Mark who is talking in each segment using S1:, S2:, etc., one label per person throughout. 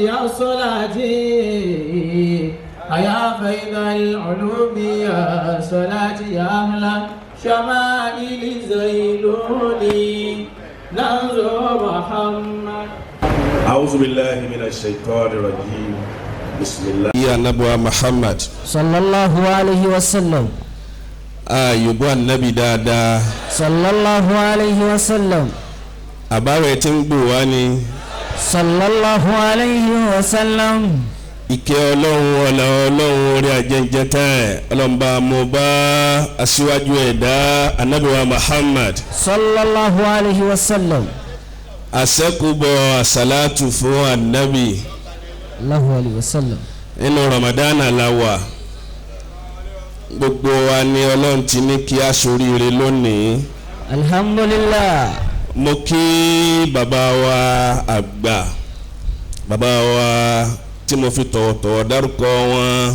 S1: يا صلاتي يا فيض العلوم يا صلاتي يا أهل شمائل زيلوني ننظر محمد.
S2: أعوذ بالله من الشيطان الرجيم. بسم الله. يا نبوة محمد
S1: صلى الله عليه وسلم.
S2: ayubu anabi dáadáa.
S1: sallallahu alayhi wa sallam.
S2: àbáwẹ̀ tí ń gbò wá ni.
S1: sallallahu alayhi wa sallam.
S2: ìkẹ́ ọlọ́run ọ̀la ọlọ́run orí ajẹ́jẹ́tẹ́ ọlọ́mọba mo bá aṣíwájú ẹ̀dá anabiwa muhammad.
S1: sallallahu alayhi wa sallam.
S2: àṣẹ́kùbọ̀ àṣàlátù fún anabi.
S1: sallallahu alayhi wa sallam.
S2: inú ramadan aláwà. gbogbo wa ni ọlọ́run ti ní kí a ṣoríire lónìí.
S1: alhamdulillah.
S2: mo kí bàbá wa àgbà bàbá wa tí mo fi tọ̀wọ̀tọ̀wọ̀ dárúkọ wọn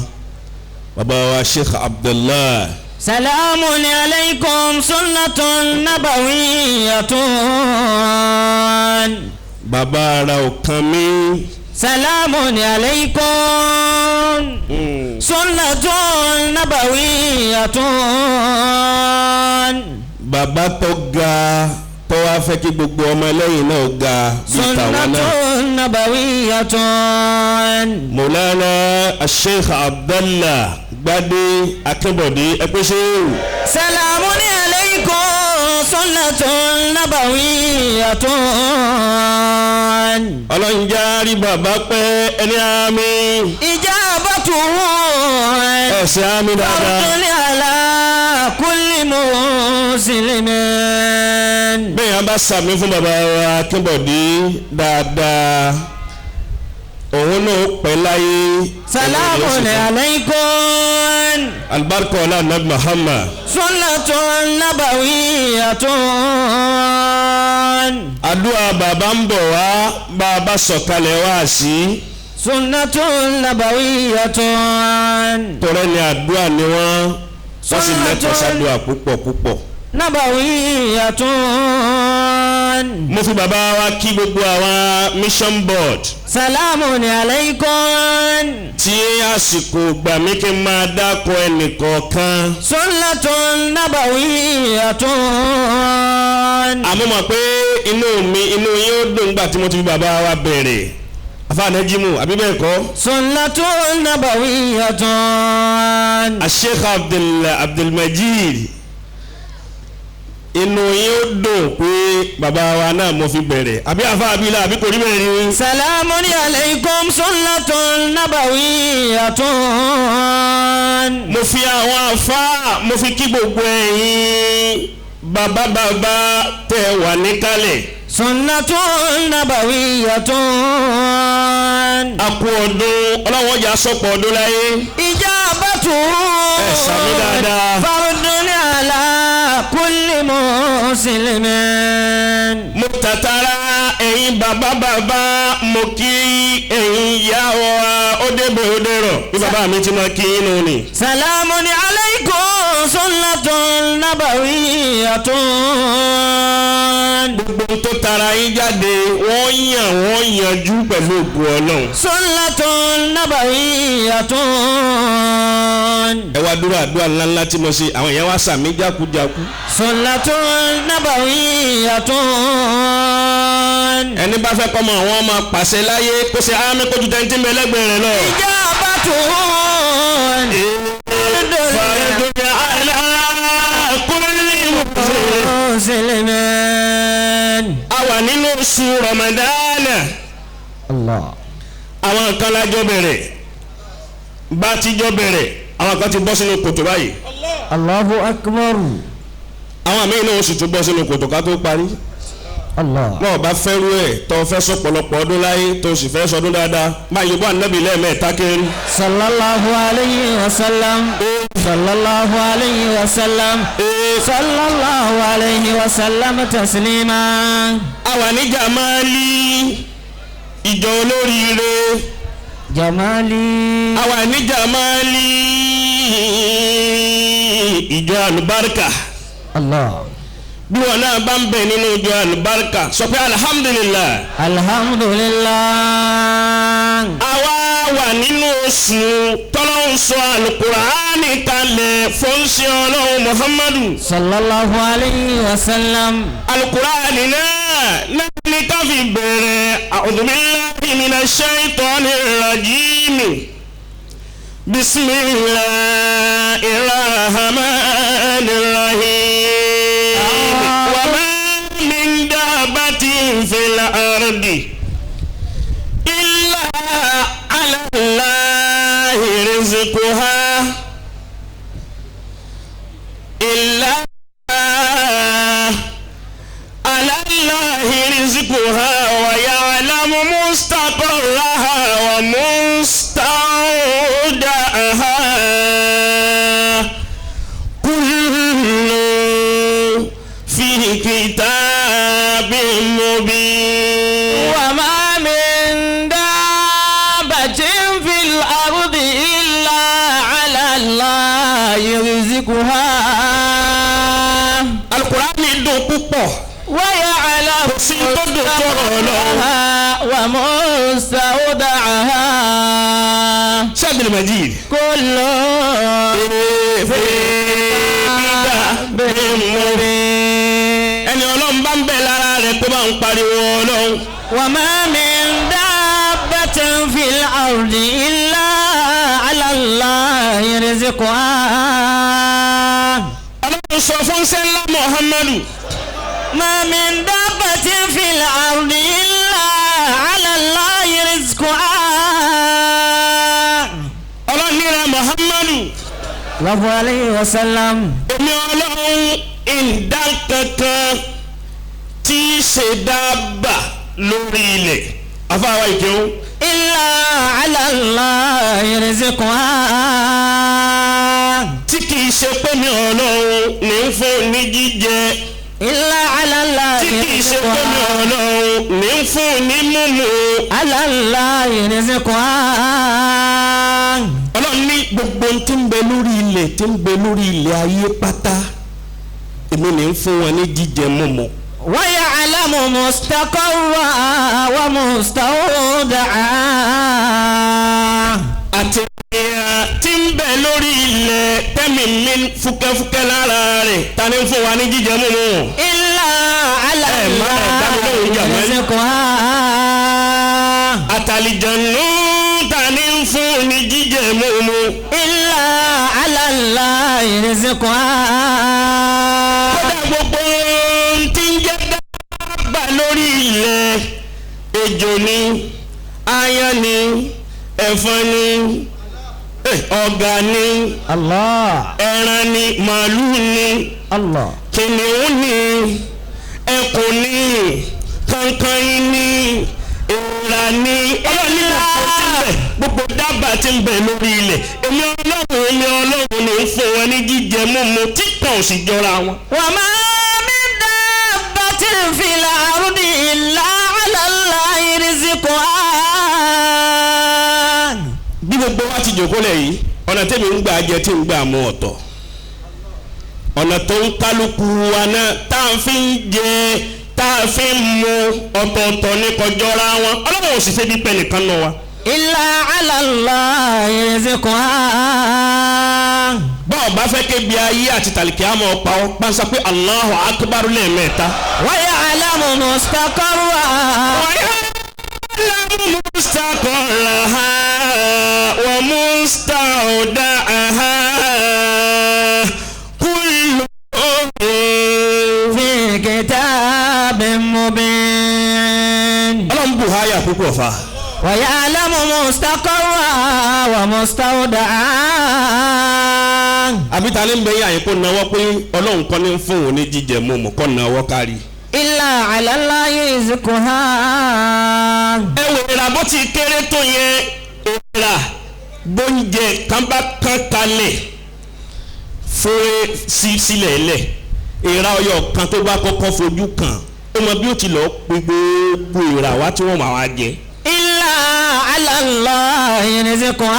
S2: bàbá wa sheikh abdullah.
S1: salamun alaykum sunnatun nabawiyyatun.
S2: bàbá ara òkan mi.
S1: salamun alaykum sunnatun nabawiyyatun.
S2: bàbá tó ga tó wá fẹ́ kí gbogbo ọmọ ẹlẹ́yìn náà ga bí tàwọn náà.
S1: sunnatun nabawiyyatun.
S2: Maulana sheikh abdullah gbadé akínbọ̀dé ẹgbẹ́ sẹ́yìn.
S1: salamun alaykum sunnatun nabawiyyatun.
S2: ọlọ́run járí bàbá pẹ́ ẹni àmì.
S1: ijabatu
S2: ẹ̀sẹ̀ àmì dáadáa.
S1: fardun ala kulli muslimin.
S2: bẹ́ẹ̀ yẹn bá sàmì fún bàbá wa akínbọ̀dé dáadáa òun náà pẹ́ láyé.
S1: salamun alaykum
S2: alibarika ọlá nabi muhammad.
S1: sunnatun nabawiyyatun.
S2: àdúrà bàbá ń bọ̀ wá bàbá sọ̀kalẹ̀ wá sí.
S1: sunnatun nabawiyyatun.
S2: tọrẹ ni àdúrà ni wọ́n sì lẹ́tọ̀ọ́ sàdúrà púpọ̀ púpọ̀.
S1: nabawiyyatun.
S2: mo fi bàbá wa kí gbogbo àwọn mission board.
S1: salamun alaykum.
S2: tí àsìkò gbà mí kí n máa dákọ̀ ẹnìkọ̀ọ̀kan.
S1: sunnatun nabawiyyatun.
S2: àmọ́ mọ̀ pé inú yín ó dùn gbà tí mo ti fi bàbá wa bẹ̀rẹ̀ afáànẹ́jìmù àbí bẹ́ẹ̀ kọ́.
S1: sunnatun nabawiyyatun.
S2: Sheikh Abdulmajid inú yín ó dùn pé bàbá wa náà mo fi bẹ̀rẹ̀ àbí afáàbílà àbí kò rí bẹ́ẹ̀ ni.
S1: salamun alaykum sunnatun nabawiyyatun.
S2: mo fi àwọn afá mo fi kí gbogbo ẹ̀yin bàbá tẹ̀ wà níkàlẹ̀.
S1: sunnatun nabawiyyatun.
S2: a kú ọdún ọlọ́wọ́n jà sọ̀pọ̀ ọdún láyé.
S1: ijabatu
S2: sàmì dáadáa.
S1: fardun ala kulli muslimin.
S2: mo tàtàrà ẹ̀yin bàbá mo kí ẹ̀yin ìyá wa ó débè ó dérò bí bàbá mi ti máa kí inú ni.
S1: salamun alaykum sunnatun nabawiyyatun.
S2: gbogbo tó tara yín jáde wọ́n yanjú pẹ̀lú ògùn ọlọ́run.
S1: sunnatun nabawiyyatun.
S2: ẹ wá dúró àdúrà ńláńlá tí mo ṣe àwọn èèyàn wá sàmì jákujáku.
S1: sunnatun nabawiyyatun.
S2: ẹni bá fẹ́ kọ́mọ àwọn ọmọ pàṣẹ láyé kó ṣe ámì kójú tẹ́ntì mẹ́lẹ́gbẹ̀ẹ́ rẹ lọ.
S1: ijabatu muslimin.
S2: a wà nínú oṣù ramadana.
S1: Allah.
S2: àwọn kan lájọ bẹ̀rẹ̀ bá tíjọ bẹ̀rẹ̀ àwọn kan ti bọ́ sínú kòtò báyìí.
S1: Allahu akbar.
S2: àwọn míì náà oṣù tó bọ́ sínú kòtò ká tó parí.
S1: Allah.
S2: wọn ò bá fẹ́rú ẹ̀ tó fẹ́ sọ pọ̀lọpọ̀ ọdún láyé tó sì fẹ́ sọdún dáadáa máa yóò bọ́ ànábì lẹ́ẹ̀mẹ́ta kéré.
S1: sallallahu alayhi wa sallam. sallallahu alayhi wa sallam. sallallahu alayhi wa sallam taslima.
S2: àwa ní jamali ìjọ olóríire.
S1: jamali.
S2: àwa ní jamali ìjọ àlùbáríkà.
S1: Allah.
S2: bí wọn náà bá ń bẹ nínú ìjọ àlùbáríkà sọ pé alhamdulillah.
S1: alhamdulillah.
S2: àwa wà nínú oṣù tọ́lọ́hún sọ àlùkùránì kalẹ̀ fọ́nṣẹ́ ọlọ́run muhammadu.
S1: sallallahu alayhi wa sallam.
S2: àlùkùránì náà ní ká fi bẹ̀rẹ̀ a'udhu billahi minash shaitonir rajim. bismillahir rahmanir rahim. wa ma min dabbatin fil ardi illa ala Allahi rizquha illa ala Allahi rizquha wa ya'lamu mustaqarraha wa mustawda'aha kullun fi kitabin mubin.
S1: wa ma min dabbatin fil ardi illa ala Allahi rizquha.
S2: Al-Qur'ani dùn púpọ̀.
S1: wa ya'lamu
S2: sí tó dùn tọrọ Ọlọ́run.
S1: wa mustawda'aha.
S2: Abdul Majid.
S1: kullu
S2: ẹni ọlọ́run bá ń bẹ lára rẹ̀ tó bá ń pariwo ọlọ́run.
S1: wa ma min dabbatin fil ardi illa ala Allahi rizquha.
S2: ọlọ́run sọ fún sẹ́ńlá Muhammadu.
S1: ma min dabbatin fil ardi illa ala Allahi rizquha.
S2: ọlọ́run nira Muhammadu.
S1: sallallahu alayhi wa sallam.
S2: èmi ọlọ́run ìdá kankan tí í ṣe dábà lórí ilẹ̀ afáwa ìkéwù.
S1: illa ala Allahi rizquha.
S2: tí kì í ṣe pé mi ọlọ́run ní fún ní jíjẹ.
S1: illa ala Allahi
S2: tí kì í ṣe pé mi ọlọ́run ní fún ní mímu.
S1: ala Allahi rizquha.
S2: ọlọ́run ní gbogbo tí ń bẹ lórí ilẹ̀ tí ń bẹ lórí ilẹ̀ ayé pátá èmi ní fún wọn ní jíjẹ mímu.
S1: wa ya'lamu mustaqarraha wa mustawda'aha.
S2: àti ìyá tí ń bẹ lórí ilẹ̀ tẹ́mi mi fúkẹ́fúkẹ́ lára rẹ̀ ta ni fún wa ní jíjẹ mímu.
S1: illa ala Allahi rizquha.
S2: àtàlìjànú ta ni fún ní jíjẹ mímu.
S1: illa ala Allahi rizquha.
S2: kódà gbogbo tí ń jẹ́ dábàá lórí ilẹ̀ ejò ni aáyán ni ẹ̀fọn ni ọ̀gà ni
S1: Allah.
S2: ẹran ni màálù ni
S1: Allah.
S2: kìnìún ni ẹkùn ni kankan ni èèrà ni ọlọ́ọ̀ni gbogbo dábàá tí ń bẹ lórí ilẹ̀ èmi ọlọ́run ní fún wọn ní jíjẹ mímu títàn ò sì jọra wọn.
S1: wa ma min dabbatin fil ardi illa ala Allahi rizquha.
S2: bí gbogbo wa ti jòkó lẹ̀ yìí ọ̀nà tẹ́mi ń gbà jẹ tí ń gbà mú ọ̀tọ̀ ọ̀nà tó ń kálukú wa náà tá a fi ń jẹ tá a fi ń mu ọ̀tọ̀ọ̀tọ̀ ní kọjọ́ra wọn ọlọ́run ò sì ṣe bí pẹ́ nìkan náà wa.
S1: illa ala Allahi rizquha.
S2: bọ́ọ̀ bá fẹ́ kébi ayé àti tàlìkì àmọ́ ọ̀pá ọ pàṣẹ pé Allahu akbar lẹ́ẹ̀mẹ́ta.
S1: wa ya'lamu mustaqarraha.
S2: ويعلم مستقرها ومستودعها كل
S1: fi kitabin mubin.
S2: ọlọ́run bù háyà púpọ̀ fa.
S1: wa ya'lamu mustaqarraha wa mustawda'aha.
S2: àbí ta ni ń bẹ yà yín kó náwó pé ọlọ́run kọ́ ní fún òun ní jíjẹ mímu kọ́ náwó kárí.
S1: illa ala Allahi rizquha.
S2: ẹ wò ìrà bó ti kéré tó yẹ ìrà gbóúnjẹ kan bá kán kalẹ̀ fún sílẹ̀ lẹ̀ ìrà ọyọ kan tó bá kọ́kọ́ fojú kàn ó mọ bí ó ti lọ pe gbogbo ìrà wá tí wọ́n máa wá jẹ.
S1: illa ala Allahi rizquha.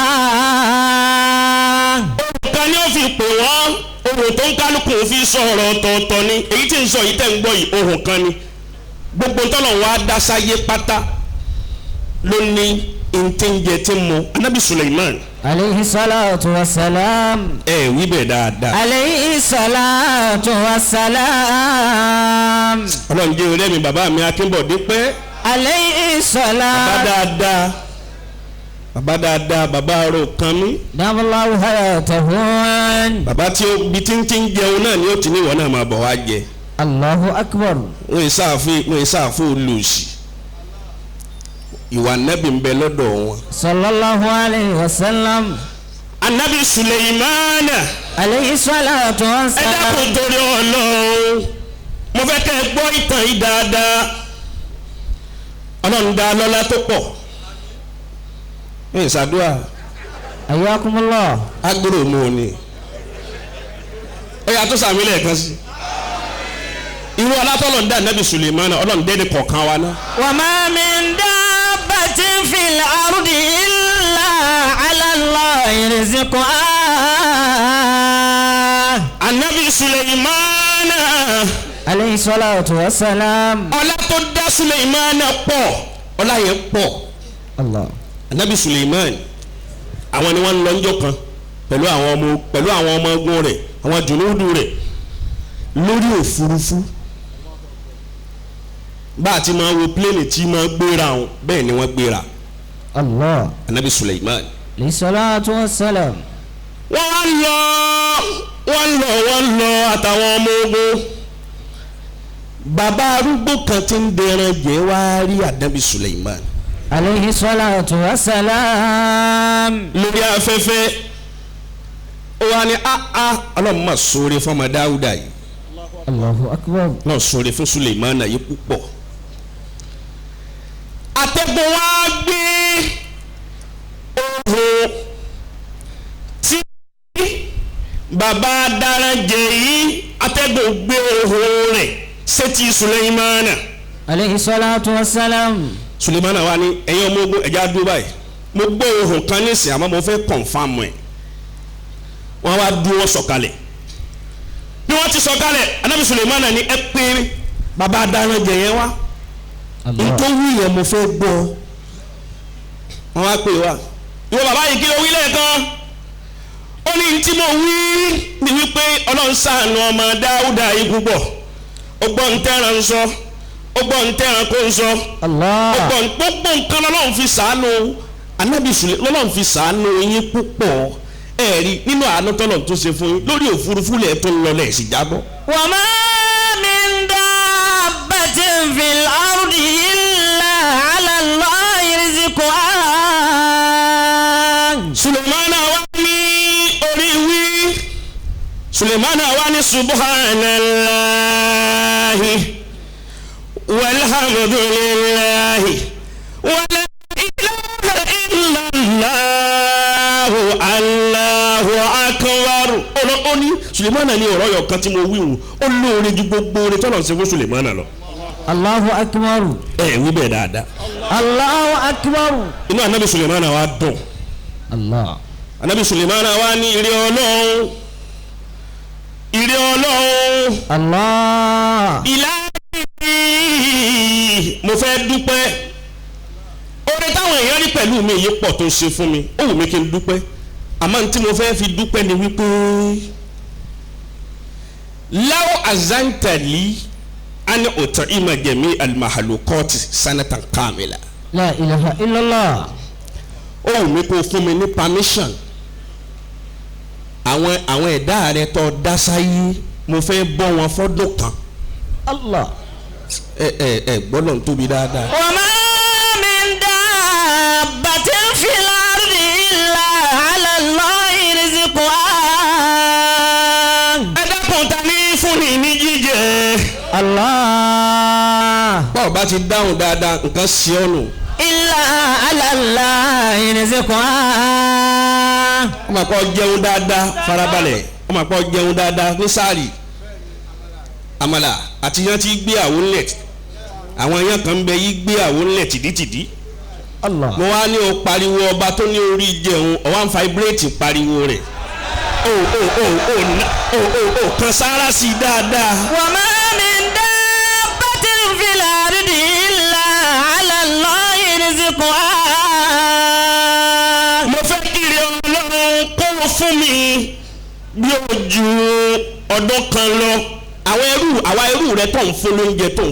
S2: òrùka ni ó fi pè wọ́n òrò tó ń kálukú atọ́kùn fi sọ̀rọ̀ ọ̀tọ̀ọ̀tọ̀ ni èyí tí ń sọ yìí tẹ́ ń gbọ́ yìí ohun kan ni gbogbo ntọ́lọ̀ wa dásáyé pátá ló ní ntẹ́njẹ tí mo anabi Suleiman.
S1: aleyhi salatu wa salam.
S2: wí bẹ́ẹ̀ dáadáa.
S1: aleyhi salatu wa salam.
S2: ọlọ́run jẹ́ ọ̀rẹ́ mi bàbá mi Akínbọ̀dé pẹ́.
S1: aleyhi salatu.
S2: bàbá dáadáa bàbá aró kan mi.
S1: dábàláwù hayatahu.
S2: bàbá tí ó bi tí ń jẹun náà ni ó ti ní ìwọ náà máa bọ̀ wá jẹ.
S1: Allahu akbar.
S2: wọ́n yìí sáàfin olùsì ìwà nẹ́bí ń bẹ lọ́dọ̀ wọn.
S1: sallallahu alayhi wa sallam.
S2: anabi Suleimana.
S1: aleyhi salatu wa salam.
S2: ẹ dákun torí Ọlọ́run mo fẹ́ kẹ́ ẹ gbọ́ ìtàn yìí dáadáa Ọlọ́run dá lọ́lá tó pọ̀ ṣàdúrà.
S1: ayakumullah.
S2: agbóró mu ni ó yàtọ̀ sàmì lẹ́ẹ̀kan sí irú alátọ́lọ̀ ń dá anabi Suleimana Ọlọ́run dé ní kọ̀ọ̀kan wa náà.
S1: wa ma min dabbatin fil ardi illa ala Allahi rizquha.
S2: anabi Suleimana.
S1: aleyhi salatu wa salam.
S2: ọlá tó dá Suleimana pọ̀ ọlá yẹn pọ̀.
S1: Allah.
S2: anabi Suleiman àwọn ni wọ́n ń lọ ńjọ́ kan pẹ̀lú àwọn ọmọ ogun rẹ̀ àwọn jùlọ́dù rẹ̀ lórí òfurufú bá a ti máa wo pléènì tí máa gbéra wọn bẹ́ẹ̀ ni wọ́n gbéra.
S1: Allah.
S2: anabi Suleiman.
S1: aleyhi salatu wa salam.
S2: wọ́n lọ àtàwọn ọmọ ogun bàbá arúgbó kan tí ń dẹran jẹ wá rí anabi Suleiman.
S1: aleyhi salatu wa salam.
S2: lórí afẹ́fẹ́ ó wá ní ọlọ́run máa sóore fọmọ Dáúdà yìí.
S1: Allahu akbar.
S2: náà sóore fún Suleimana yìí púpọ̀. atẹ́gùn wá gbé ohun tí bàbá Dáranjẹ yìí atẹ́gùn gbé ohun rẹ̀ sétí Suleimana.
S1: aleyhi salatu wa salam.
S2: Suleimana wa ní ẹ̀yin ọmọ ogun ẹ̀já dúró báyìí mo gbọ́ ohun kan nísìnyí àmọ́ mo fẹ́ kọ̀nfàmù ẹ̀ wọ́n wá dúró sọ̀kalẹ̀ bí wọ́n ti sọ̀kalẹ̀ anabi Suleimana ní ẹ pé bàbá Dáranjẹ yẹn wá nítorí yẹn mo fẹ́ gbọ́ wọ́n wá pè wá ìwọ bàbá yìí kí ló wí lẹ́ẹ̀kan ó ní tí mo wí ni wípé Ọlọ́run ṣàánú ọmọ Dáúdà yìí púpọ̀ ó gbọ́ ń tẹ́ran sọ ó gbọ́ ń tẹ́ran kó ń sọ ó gbọ́ gbogbo nǹkan lọ́lọ́run fi ṣàánú anabi Suleimana lọ́lọ́run fi ṣàánú yín púpọ̀ ẹ̀rí nínú àánú tọ́lọ̀ tó ṣe fún yín lórí òfurufú lẹ̀ tó ń lọ lẹ̀ sì jábọ́.
S1: wa ma min dabbatin fil ardi illa ala Allahi rizquha.
S2: Suleimana wá ní orí wí Suleimana wá ní subhanallahi walhamdulillahi wala ilaha illallahu Allahu akbar. ó ní Suleimana ní ọ̀rọ̀ yọ̀ kan tí mo wí wù ó lóore ju gbogbo oore tọ́lọ̀ ń ṣe fún Suleimana lọ.
S1: Allahu akbar.
S2: wí bẹ́ẹ̀ dáadáa.
S1: Allahu akbar.
S2: inú anabi Suleimana wa dùn.
S1: Allah.
S2: anabi Suleimana wa ní ìrẹ́ Ọlọ́run
S1: Allah.
S2: ìlànà mo fẹ́ dúpẹ́ oore táwọn èèyàn rí pẹ̀lú mi yìí pọ̀ tó ṣe fún mi ó wù mí kí n dúpẹ́ àmọ́ ní tí mo fẹ́ fi dúpẹ́ ni wípé láwọ azantali ani ọ̀tọ̀ ìmọ̀jẹ̀mí alimahalukọ́tì sanatan kamila.
S1: la ilaha illallah.
S2: ó wù mí kó fún mi ní permission àwọn ẹ̀dá rẹ tó dá sáyé mo fẹ́ bọ́ wọn fọ́dún kan.
S1: Allah.
S2: gbọ́dọ̀ tóbi dáadáa.
S1: wa ma min dabbatin fil ardi illa ala Allahi rizquha.
S2: ẹ dákun ta ní fúnni ní jíjẹ.
S1: Allah.
S2: báwo bá ti dáhùn dáadáa nǹkan sí ọ nù.
S1: illa ala Allahi rizquha.
S2: wọ́n máa kọ́ jẹun dáadáa farabalẹ̀ wọ́n máa kọ́ jẹun dáadáa ní sáàrì àmàlà àti yan ti gbé àwọn ńlẹ̀ àwọn yan kan bẹ yí gbé àwọn ńlẹ̀ tìdítìdí.
S1: Allah.
S2: mo wá ní o pariwo ọba tó ní orí jẹun ọwọ́ à ń fáibréètì pariwo rẹ̀ o kan sára sí dáadáa.
S1: wa ma min dabbatin fil ardi illa ala Allahi rizquha.
S2: mo fẹ́ kiri Ọlọ́run kó fún mi bí ojú ọdún kan lọ. àwa ẹrú rẹ tó ń fún lóúnjẹ tó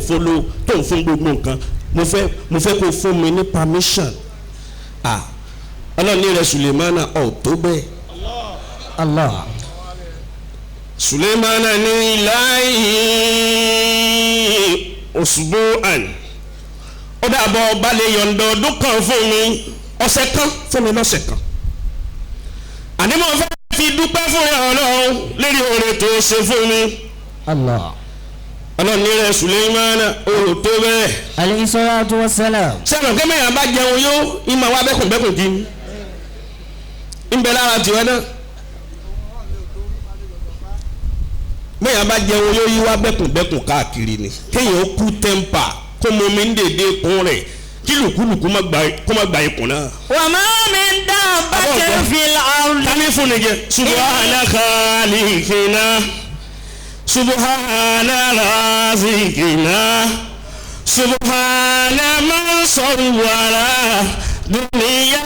S2: ń fún gbogbo nǹkan mo fẹ́ kó fún mi ní permission. Ọlọ́run ní rẹ̀ Sulemana tó bẹ́ẹ̀.
S1: Allah.
S2: Sulemana ní ilahi usbu'an. Ó dàbọ̀ balẹ̀ yọ̀ǹda ọdún kan fún mi ọ̀sẹ̀ kan fún mi lọ́sẹ̀ kan. Àní mo fẹ́ fi dúpẹ́ fún Ọlọ́run lérí oore tó ṣe fún mi.
S1: Allah.
S2: Ọlọ́run ní rẹ̀ Sulemana tó bẹ́ẹ̀.
S1: Alayhi salatu wassalam.
S2: Sẹ́wọ̀n kí mẹ́yàn bá jẹun yó ìmọ̀ wa bẹ́kùn kí ni. Ń bẹ lára tiwọn náà. Mẹ́yàn bá jẹun yóò yí wá bẹ́kùn káàkiri ni kéèyàn ó kú tẹ́ḿpà kó mọ mi ń dèdè kún rẹ̀ kí lùkúlùkú má gba ikùn náà.
S1: wa ma min dabbatin fil ardi.
S2: ká ní fún ni jẹ. subhana khaliqina subhana razikina subhana man sawwara dunya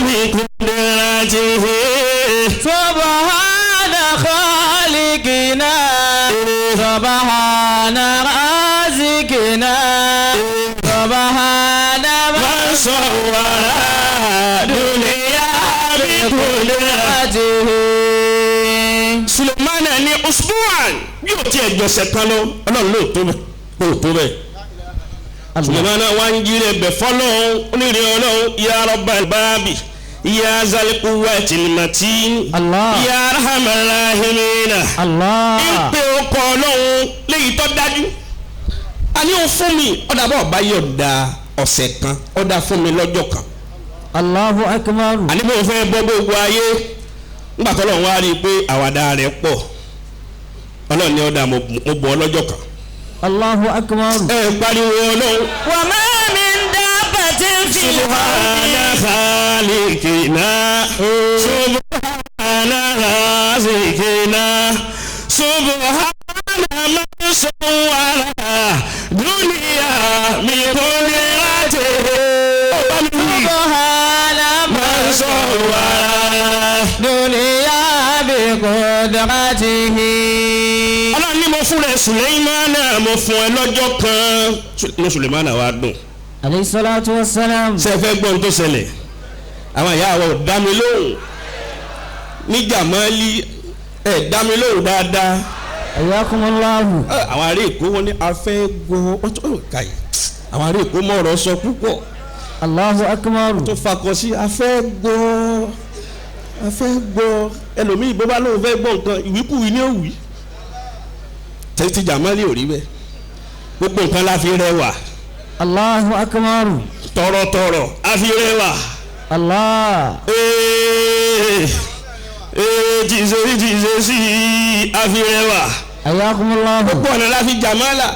S2: bi qudratihi.
S1: subhana khaliqina subhana razikina subhana man
S2: sawwara dunya bi qudratihi. Sulemana ní usbu'an yóò tiẹ̀ jọ̀sẹ̀ kan lọ Ọlọ́run ló tó bẹ́ẹ̀. Sulemana wá ń jíire bẹ̀ fọ́lọ́ onírè Ọlọ́run ya rabbal babi ya zal quwwatil matin ya arhamar rahimina. ìpè ọkọ̀ Ọlọ́run léyìí tó dájú. a ní o fún mi ọ̀dà bá ọba yọ̀ǹda ọ̀sẹ̀ kan ọ̀dà fún mi lọ́jọ́ kan.
S1: Allahu akbar.
S2: àní mo fẹ́ bọ́ gbogbo ayé nígbà tó lọ́n wá rí i pé àwàdà rẹ̀ pọ̀ Ọlọ́run ní ọ̀dà mo bọ̀ lọ́jọ́ kan.
S1: Allahu akbar.
S2: Pariwo Ọlọ́run.
S1: wa ma min dabbatin fil
S2: subhana khaliqina subhana razikina subhana man sawwara dunya bi qudratihi.
S1: subhana man
S2: sawwara
S1: dunya bi qudratihi.
S2: Ọlọ́run ní mo fún rẹ̀ Sulemana mo fún ẹ lọ́jọ́ kan ní Sulemana wa dùn.
S1: Alayhi salatu wassalam.
S2: ṣe fẹ́ gbọ́n tó ṣẹlẹ̀ àwọn ìyá àwọn ò dá mi lóhùn ní Jamali dá mi lóhùn dáadáa.
S1: Ayakumullahu.
S2: àwọn ará Èkó wọn ní afẹ́ gbọ́ káyì àwọn ará Èkó mọ̀ọ́rọ̀ sọ púpọ̀.
S1: Allahu akbar.
S2: tó fakọ sí afẹ́ gbọ́ ẹlòmíì bó bá lóun fẹ́ gbọ́ nǹkan ìwíkúwìí ní òwì. tẹ́tí Jamali ò rí bẹ́ẹ̀ gbogbo nǹkan la fi rẹwà.
S1: Allahu akbar.
S2: tọ̀rọ̀tọ̀rọ̀ a fi rẹwà.
S1: Allah.
S2: jìzẹ́ sí a fi rẹwà.
S1: Ayakumullahu.
S2: gbogbo ọ̀nà la fi Jamala.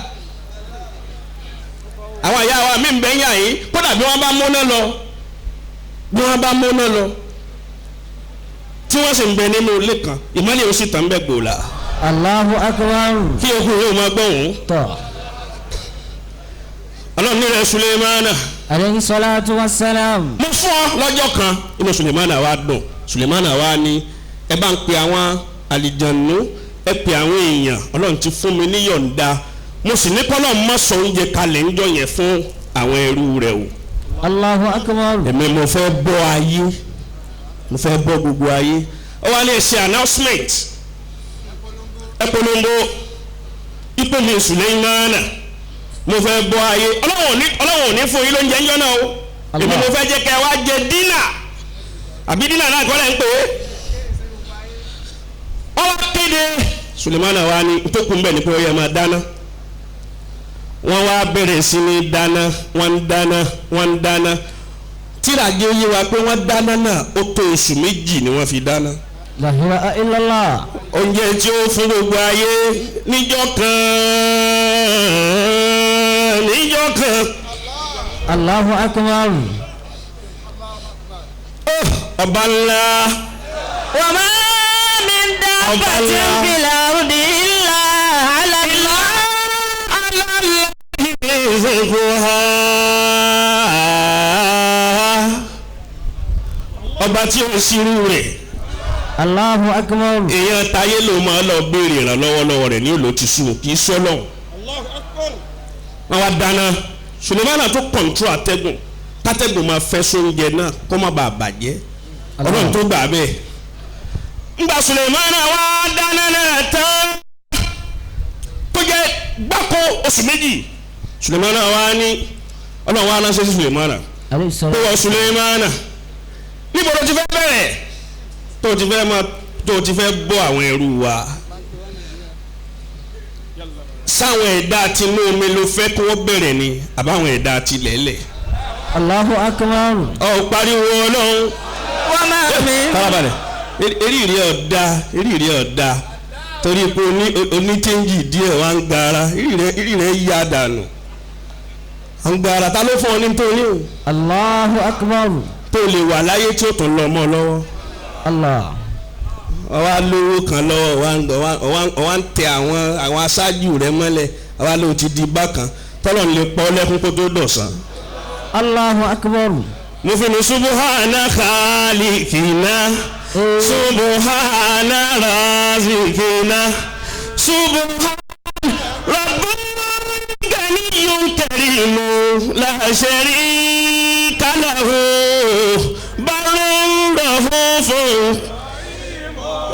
S2: àwọn ìyá wa mi ń bẹ́ yàn yín kódà bí wọ́n bá múná lọ tí wọ́n sì ń bẹ nínú ilé kan ìmọ̀lẹ̀ ó sì tàn bẹ́ẹ̀ gbòòlà.
S1: Allahu akbar.
S2: kí okùn yóò máa gbọ́ òun.
S1: tọ́.
S2: Ọlọ́run ní rẹ̀ Sulemana.
S1: Alayhi salatu wassalam.
S2: mo fún ọ lọ́jọ́ kan inú Sulemana wa dùn Sulemana wa ní ẹ bá ń pe àwọn àlìjànú ẹ pe àwọn èèyàn Ọlọ́run ti fún mi ní yọ̀ǹda mo sì ní kọ́lọ́ mọ́ sọ oúnjẹ kalẹ̀ ńjọ́ yẹn fún àwọn ẹrú rẹ̀ o.
S1: Allahu akbar.
S2: èmi mo fẹ́ bọ́ ayé mo fẹ́ bọ́ gbogbo ayé ó wá ní ṣe announcement ẹ polongo ipò mi Sulemana mo fẹ́ bọ́ ayé Ọlọ́run ò ní fún yín lóúnjẹ ńjọ́ náà o èmi mo fẹ́ jẹ́ kẹ́ ẹ wá jẹ dínà àbí dínà náà kọ́ lẹ́ ń pè é ó wá kéde Sulemana wa ni tó kún bẹ́ẹ̀ ni pé ó yẹ máa dáná wọ́n wá bẹ̀rẹ̀ sí ní dáná wọ́n ń dáná tírajé yé wa pé wọ́n dáná náà ó tó oṣù méjì ni wọ́n fi dáná.
S1: La ilaha illallah.
S2: oúnjẹ tí ó fún gbogbo ayé níjọ́ kan.
S1: Allahu akbar.
S2: ọba ńlá.
S1: wa ma min دابة في الأرض إلا على الله
S2: ọba tí ó ṣírú rẹ̀.
S1: Allahu akbar.
S2: èèyàn táyé ló máa lọ béèrè ìrànlọ́wọ́ lọ́wọ́ rẹ̀ ní òlò ti sùn kì í sọ́lọ̀. wọ́n wá dáná Sulemana tó kọ̀ǹtró àtẹ́gùn kátẹ́gùn máa fẹ́ sóúnjẹ náà kó má bàa bàjẹ́ ọlọ́run tó gbà bẹ́ẹ̀. ńgbà Sulemana wá dáná náà tán tó jẹ́ gbáko oṣù méjì Sulemana wá ní ọlọ́run wá ránṣẹ́ sí Sulemana tó wọ Sulemana níbo ló ti fẹ́ bẹ̀rẹ̀ tó ti fẹ́ bọ́ àwọn ẹrú wa sáwọn ẹ̀dá tinú omi ló fẹ́ kí wọ́n bẹ̀rẹ̀ ni àbáwọn ẹ̀dá tilẹ̀lẹ̀.
S1: Allahu akbar.
S2: Pariwo ọlọ́run.
S1: Wọ́n máa mi.
S2: Farabalẹ̀ eré ọ̀dà torí pé onítẹ́ńjì díẹ̀ wá ń gbára eré rẹ̀ yá dànù à ń gbára ta ló fún ọ ní nítorí o.
S1: Allahu akbar.
S2: tó lè wà láyé tí ó tún lọ mọ́ lọ́wọ́.
S1: Allah.
S2: ọwá lówó kan lọ́wọ́ ọwá ń tẹ àwọn aṣáájú rẹ̀ mọ́lẹ̀ ọwá ló ti di bákan tọ́lọ̀ ń lè pọ́ lẹ́kún kó tó dọ̀sán.
S1: Allahu akbar.
S2: mo fi ní subuhana khalikina subuhana razikina subuhana rabbul ganiyyun karimu la sharika lahu barun rahufun.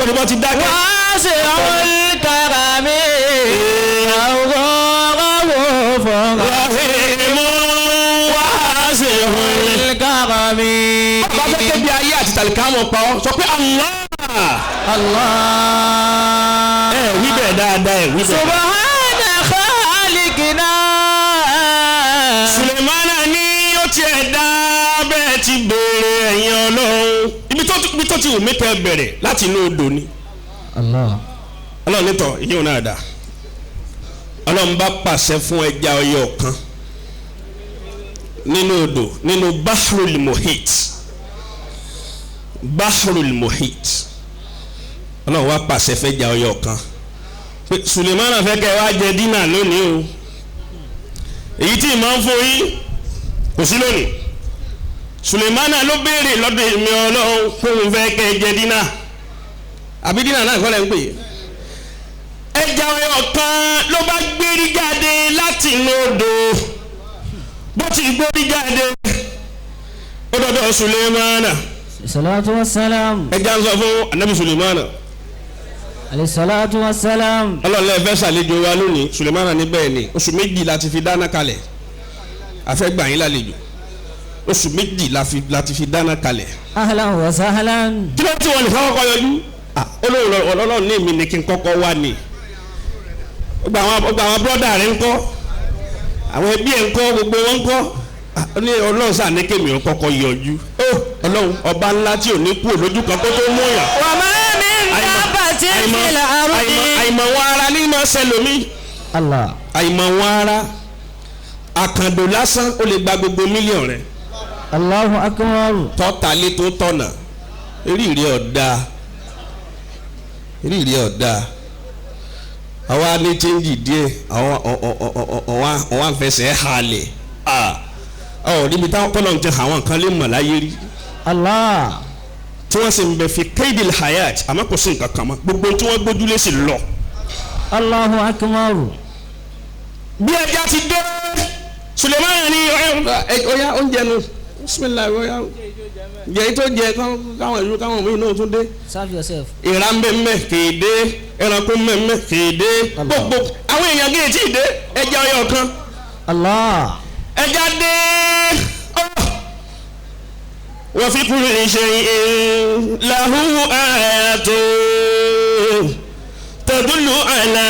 S2: olùkọ́ ti dákẹ́.
S1: wá sí àwọn ìkàràmì àwọn ọ̀rọ̀ fọ́nrán.
S2: rahimu wá sí àwọn
S1: ìkàràmì.
S2: bá fẹ́ kébi ayé àti tàlíkàmọ̀ pa ọ́ sọ pé Allah.
S1: Allah.
S2: wí bẹ́ẹ̀ dáadáa wí bẹ́ẹ̀.
S1: subahana khalikina.
S2: Sulemana ní ó tiẹ̀ dá bẹ́ẹ̀ ti béèrè ẹ̀yìn ọlọ́run ibi tó ti wù mí tẹ́ bẹ̀rẹ̀ láti inú odò ni.
S1: Allah.
S2: ọlọ́run nítọ̀ ìyẹn ò náà dá ọlọ́run bá pàṣẹ fún ẹja ọyọ kan nínú odò nínú Bahrul Muhit ọlọ́run wá pàṣẹ fẹ́ja ọyọ kan pé Sulemana fẹ́ kẹ́ wá jẹ dínà lónìí o èyí tí ìmọ̀ ń fún yín kò sí lónìí Sulemana ló béèrè lọ́dọ̀ èmi ọlọ́run fún fẹ́ kẹ́ jẹ dínà àbí dínà náà kọ́ lẹ́ ń pè é ẹja ọyọ kan ló bá gbérí jáde láti inú odò bó ti gbérí jáde ó dọ̀dọ̀ Sulemana.
S1: salatu wa salam.
S2: ẹja ń sọ fún anabi Sulemana.
S1: alayhi salatu wa salam.
S2: ọlọ́run lẹ́ẹ̀ fẹ́ ṣàlejò wa lónìí Sulemana ní bẹ́ẹ̀ ni oṣù méjì láti fi dáná kalẹ̀ afẹ́ gbà yín lálejò oṣù méjì láti fi dáná kalẹ̀.
S1: ahlan wa sahlan.
S2: kí ló ti wọ́n nìkan kọ́kọ́ yọjú ọlọ́run ní èmi ni kí n kọ́kọ́ wá ni gbogbo àwọn bọ́dà rẹ̀ ń kọ́ àwọn ẹbí ẹ̀ ń kọ́ gbogbo wọn ń kọ́ ní ọlọ́run sáà ní kémi ò kọ́kọ́ yọjú ọlọ́run ọba ńlá tí ò ní kú lójú kan kó tó mú yàn.
S1: wa ma min dabbatin fil ardi.
S2: àìmọ̀ wọn ara ní ma ṣẹlòmí.
S1: Allah.
S2: àìmọ̀ wọn ara àkàndò lásán ó lè gba gbogbo mílíọ̀n rẹ̀.
S1: Allahu akbar.
S2: tọ́talé tó tọ̀nà eríire ọ̀dà àwa ní chẹ́ńjì díẹ̀ àwọn àfẹsẹ̀ halẹ̀ níbi táwọn tọ́lọ̀ ti àwọn kan lè mọ̀ láyé rí.
S1: Allah.
S2: tí wọ́n sì ń bẹ fi kaidil hayat àmọ́ kò sí nǹkan kan mọ́ gbogbo tí wọ́n gbójúlé sí lọ.
S1: Allahu akbar.
S2: bí ẹja ti dé Sulemana ní ọ̀yá oúnjẹ nu bisimilayi ọ̀yá jẹ́ tó jẹ káwọn ìlú káwọn míì náà tún dé.
S1: serve yourself.
S2: ìran mbẹ́mbẹ́ kéde ẹranko mbẹ́mbẹ́ kéde gbogbo àwọn èèyàn gé tí ì dé ẹja ọyọ kan.
S1: Allah.
S2: ẹja dé wa fi kulli shay'in lahu ayatun tadullu ala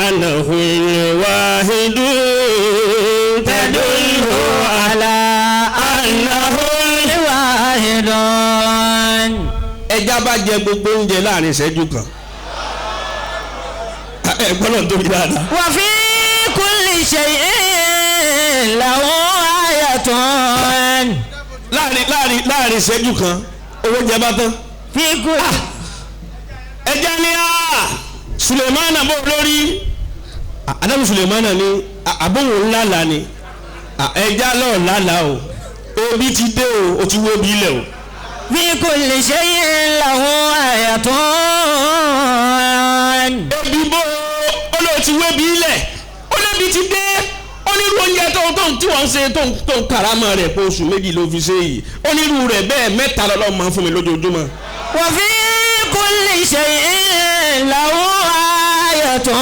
S2: annahu al-wahidu tadullu ala annahu
S1: al-wahidun.
S2: ẹja bá jẹ gbogbo oúnjẹ láàrin ìṣẹ́jú kan ẹ̀gbọ́n náà tóbi dáadáa.
S1: wa fi kulli shay'in lahu ayatun.
S2: láàrin ìṣẹ́jú kan owó jẹ bá tán.
S1: fi kulli.
S2: ẹja ni Sulemana bó lórí Adamu Sulemana ni àbóhùn ńláńlá ni ẹja lọ́ọ̀ lálàá o obi ti dé o ti wo bí ilẹ̀ o.
S1: fi kulli shay'in lahu ayatun.
S2: ebi bó olóòtú wo bí ilẹ̀ olóbi ti dé onírú oúnjẹ tó tí wọ́n ń ṣe tó ń karama rẹ̀ pé oṣù méjì ló fi ṣe yìí onírú rẹ̀ bẹ́ẹ̀ mẹ́ta lọ́lọ́ máa ń fún mi lójoojúmọ́.
S1: wa fi kulli shay'in lahu ayatun.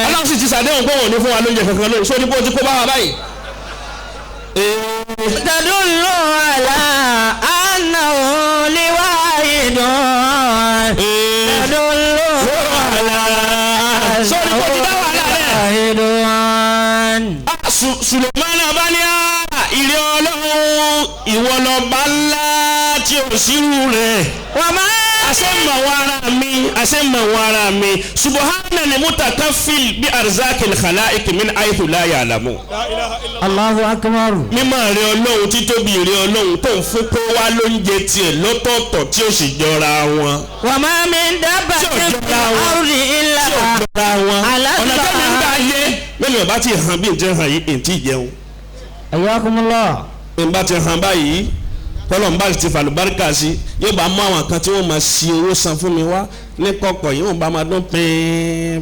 S2: aláwọ̀ sì ti sàdéhùn pé wọ́n ní fún wa lóúnjẹ kankan lóyún sóní bó ti kó bá wa báyìí.
S1: tadullu ala annahu liwahidun. tadullu ala
S2: sóní bó ti dá wàhálà rẹ̀.
S1: liwahidun.
S2: Sulemana bá ní ìrẹ́ ọlọ́run ìwọ lọ́ba ńlá tí ò sírú rẹ̀.
S1: wa ma
S2: àṣẹmọ̀ ara mi subahana ni mutakaffil bí arzakil khalaiq min aytu la ya'lamu.
S1: Allahu akbar.
S2: mímọ́ rẹ̀ ọlọ́run títóbi rẹ̀ ọlọ́run tó ń fún kó wá lóúnjẹ tiẹ̀ lọ́tọ̀ọ̀tọ̀ tí ó sì jọra wọn.
S1: wa ma min dabbatin fil ardi illa ala
S2: ọ̀nà tó ní bá yé mẹ́lẹ̀ ọba ti hàn bí n jẹ́ hàn yìí n tí jẹun.
S1: ayakumullah.
S2: n bá ti hàn báyìí tọ́lọ̀ ń bá ti fàlùbáríkà sí yóò bá mú àwọn kan tí wọ́n máa ṣi owó san fún mi wá ní kọ̀kọ̀ yìí wọ́n bá máa dún pín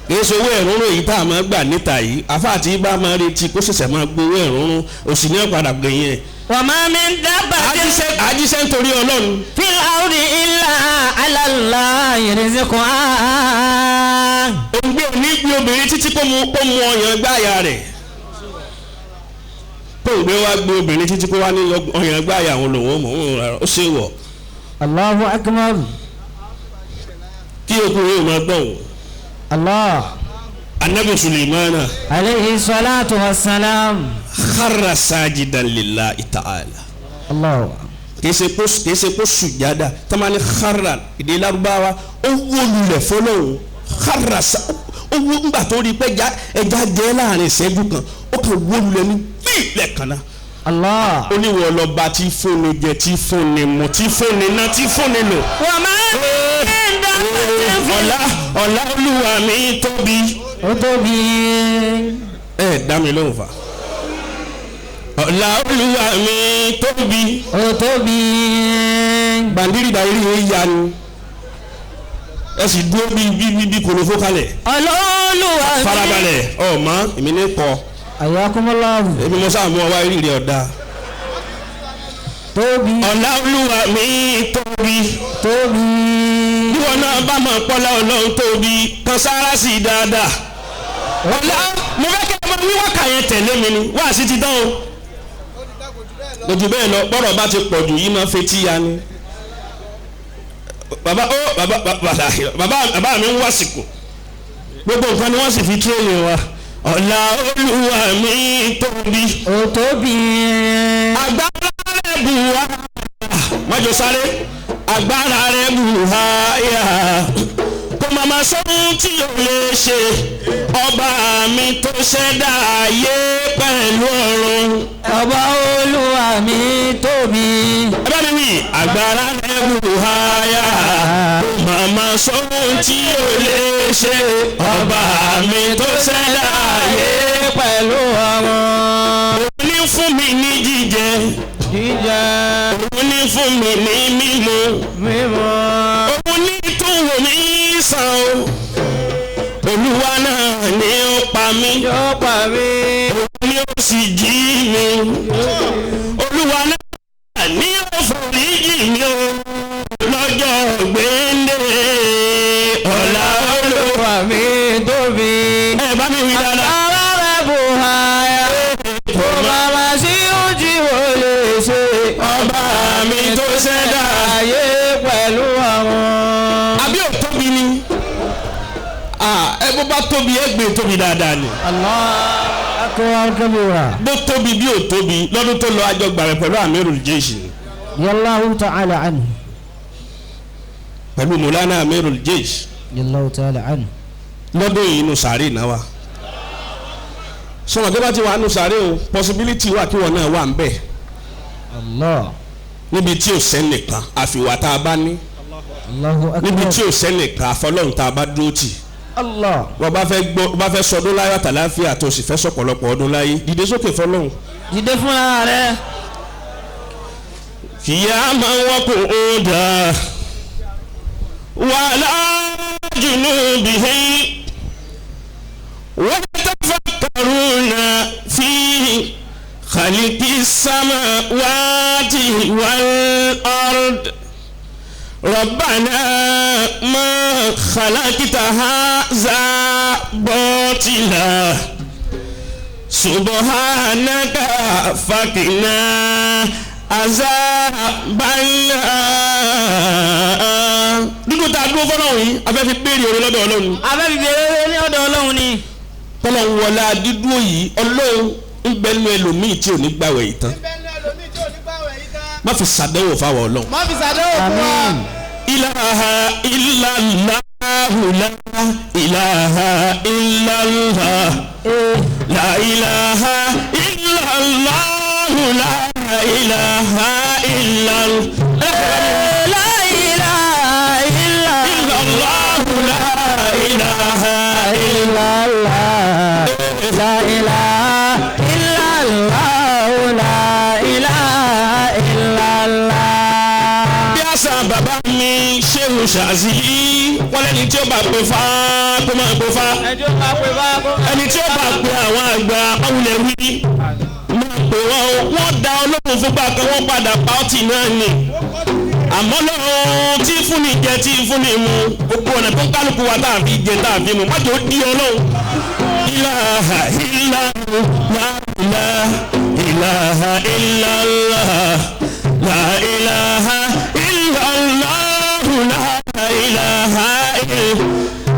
S2: kì í ṣe owó ẹ̀rúnrún èyí tá a máa gbà níta yìí àfáàtì bá máa retí kó ṣẹ̀ṣẹ̀ máa gbé owó ẹ̀rúnrún òsì ní ọ̀padà gbẹ̀yìn ẹ̀.
S1: wa ma min dabbatin
S2: àjíṣẹ́ nítorí ọlọ́run.
S1: fil ardi illa ala Allahi rizquha.
S2: òǹgbẹ òní gbé obìnrin títí kó mu ọyàn gbáàyà rẹ̀ tóògbé wa gbé obìnrin títí kó wá ní ọyàn gbáàyà àwọn lòun mọ̀ ó ṣe wọ̀.
S1: Allahu akbar.
S2: kí okùnrin yóò máa gbọ̀n.
S1: Allah.
S2: anabi Sulemana.
S1: alayhi salatu wa salam.
S2: kharra sajidan lillahi ta'ala.
S1: Allah.
S2: kìí ṣe kó sùjádà tamani kharra èdè Lárúbáwá ó wólulẹ̀ fọlọ́hún kharra ó wó ńgbà tó rí pé ẹja jẹ́ láàrin ìṣẹ́jú kan ó kàn wólulẹ̀ ní bíi kan náà.
S1: Allah.
S2: ó ní wọ́n lọ́ba tí fóònù jẹ tí fóònù mu tí fóònù ná tí fóònù lò.
S1: wa ma min dabbatin fil
S2: ọ̀la olúwa mi tóbi.
S1: ó tóbi.
S2: dá mi lóhùn fa. ọ̀la olúwa mi tóbi.
S1: ó tóbi.
S2: bàndírì bàndírì yẹn ya ni ẹ sì dúró bí kòlófó kalẹ̀.
S1: Olúwa mi.
S2: farabalẹ̀ ọ̀ma èmi ní kọ́.
S1: ayakumullah.
S2: èmi mọ sáà mú ọ wá rírì ọ̀dà.
S1: tóbi.
S2: ọ̀la olúwa mi tóbi.
S1: tóbi.
S2: bí wọn náà bá máa pọ́lá ọlọ́run tóbi kan sára sí i dáadáa. ọ̀la mo fẹ́ kí ẹ máa wíwá kà yẹn tẹ̀lé mi ni wá sí ti dán o. lójú bẹ́ẹ̀ lọ bọ́rọ̀ bá ti pọ̀ jù yìí máa fetí ya ni. bàbá mi ń wásìkò gbogbo nǹkan ni wọ́n sì fi tírèyìn wa. ọ̀la olúwa mi tóbi.
S1: ó tóbi.
S2: agbára rẹ̀ bù wá. májò sáré agbára rẹ̀ bù wá yá. kò màmá sọ́hún tí o lè ṣe ọba mi tó ṣẹ̀dá ayé pẹ̀lú ọ̀run.
S1: ọba olúwa mi tóbi.
S2: ẹ bá mi wí agbára rẹ̀ bù wá yá. kò màmá sọ́hún tí o lè ṣe ọba mi tó ṣẹ̀dá ayé
S1: pẹ̀lú ọ̀run.
S2: òun ní fún mi ní jíjẹ.
S1: jíjẹ.
S2: òun ní fún mi ní mímu.
S1: mímu.
S2: òun ní tún wò mí sàn o. olúwa náà ni ó pa mí.
S1: yóò pa mí.
S2: òun ni ó sì jí mi. olúwa náà ni ó foríjì mi o. lọ́jọ́ gbéńdé. ọ̀la olúwa
S1: mi tóbi.
S2: ẹ bá mi wí dáadáa.
S1: alára bò háyà. kò màmá sí ojú wo lè ṣe.
S2: ọba mi tó ṣẹ̀dá
S1: ayé pẹ̀lú àwọn.
S2: àbí ò tóbi ni ẹ bó bá tóbi ẹ gbé tóbi dáadáa ni.
S1: Allah akbar kabira.
S2: bó tóbi bí ò tóbi lọ́dún tó lọ àjọgbà rẹ̀ pẹ̀lú Amirul Jaysh
S1: yallahu ta'ala anhu.
S2: pẹ̀lú Mawlana Amirul Jaysh
S1: yallahu ta'ala anhu.
S2: lọ́dún yìí inú sàárè náà wà. sọ̀rọ̀ tó bá ti wà nù sàárè o possibility wà kí wọ́n náà wà ń bẹ̀.
S1: Allah.
S2: níbi tí ò sẹ́nìkan àfìwà tá a bá ní níbi tí ò sẹ́nìkan àfọlọ́run tá a bá dúró tì. wọ́n bá fẹ́ sọdún láyọ̀ àtàláfíà tó sì fẹ́ sọ̀pọ̀lọpọ̀ ọdún láyé dìde sókè fọlọ́run.
S1: dìde fúnra rẹ.
S2: kìyà máa ń wọ́pọ̀ ọ̀dà wàhálà jùlọ bìhí wọ́n tafakkaruna fi khalqi samawati wal ard. ربنا ما خلقت هذا باطلا سبحانك فقنا عذاب النار. dídùn tá a dúró fọlọ́run yìí a fẹ́ fi béèrè orí lọ́dọ̀ ọlọ́run.
S1: a fẹ́ fi béèrè orí lọ́dọ̀ ọlọ́run ni.
S2: tọ́lọ́run wọlé dídúró yìí ọlọ́run ń bẹ́nu ẹlòmíì tí ò ní gbàwẹ̀ yìí tán. má fi ṣàdánwò fáwọn ọlọ́run.
S3: má fi ṣàdánwò fún wa.
S2: ilaha illallah la ilaha illallah la ilaha illallah la ilaha illallah
S1: la ilaha illallah
S2: la ilaha
S1: illallah la ilaha illallah la ilaha illallah.
S2: bí àṣà bàbá mi Ṣéhù Ṣàzílì wọ́n lẹ́ni tí ó bá pè fá kó máa pè fá ẹni tí ó bá pè àwọn àgbà ọ̀húnlẹ̀ wí máa pè wọ́n da olóhùn fúnpá kan wọ́n padà pa ọtí náà ni àmọ́ lọ́rùn tí fúnni jẹ tí fúnni mu gbogbo ọ̀nà tó ń kálukú wa tá a fi jẹ tá a fi mu májò di ọlọ́run. ilaha illallah la ilaha illallah la ilaha illallah la ilaha illallah.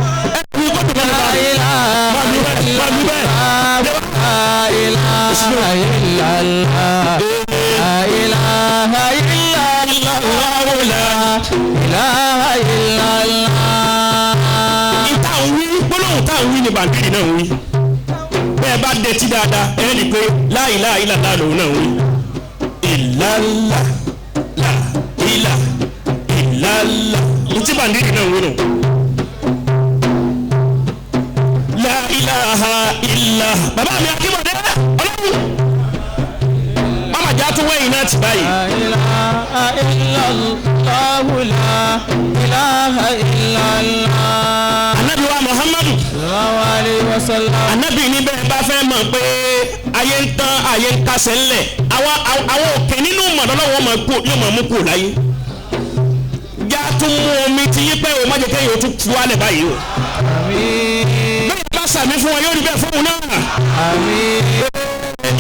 S2: gbólóhùn táwọn wí ni bàndìrì náà ń wí bẹ́ẹ̀ bá dẹtí dáadáa ẹ̀ ní pé la ilaha illallah lòun náà ń wí. ìlàlá la ilà ìlàlá ntí bàndìrì náà ń wí nù. la ilaha illa bàbá mi akíbọ̀dé ọlọ́run mama jà tún wẹ̀yìn náà ti báyìí.
S1: la ilaha illallah la ilaha illallah.
S2: anabi wa muhammadu
S1: sallallahu alayhi wa sallam.
S2: anabi ní bẹ́ẹ̀ bá fẹ́ mọ̀ pé ayé ń tán ayé ń kásẹ̀ ńlẹ̀ àwọn òkè nínú mọ̀lọ́lọ́wọ́ yóò máa mú kúrò láyé. já tún mú omi ti yí pé o má jẹ́ kéèyàn tún tu wálẹ̀ báyìí o.
S1: àmín.
S2: bẹ́ẹ̀ bá sàmì fún wọn yóò rí bẹ́ẹ̀ fún un náà.
S1: àmín.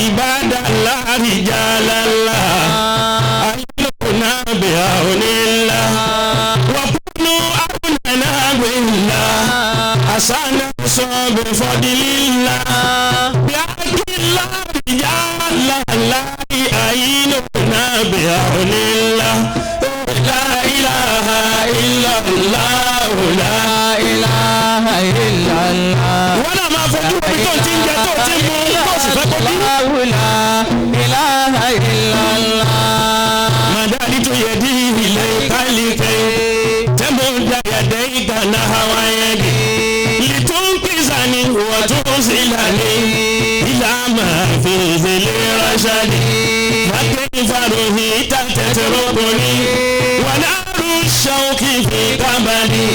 S2: ibadallah rijalallah ayélujára bẹ̀ àwọnilá wàkúnú àwọnàná gbẹ̀lá àṣàna sọ̀bẹ̀ fọdílìlá bíákìlá rijalallah ayélujára bẹ̀ àwọnilá la ilaha illallah la ilaha illallah. wọ́n náà máa fojú omi tó ti ń jẹ tó ti ń mú tó sì fẹ́ kó bí.
S1: la ilaha illallah.
S2: madadi tó yẹ di ilẹ̀ ìkálíkẹ́ tẹ́mọ̀ dayàdẹ́ ìdáná hawa yẹn di. lìtún kìsà ni wọ́n tún sí lálẹ́ ìlà máa fi ìzẹ̀lẹ̀ ránṣẹ́ di. wákẹ́ ìfaròhìn ìta tẹ̀tẹ̀ rọ́kùnrin wọn náà rú ṣọ́ọ̀kì fi kábàdì.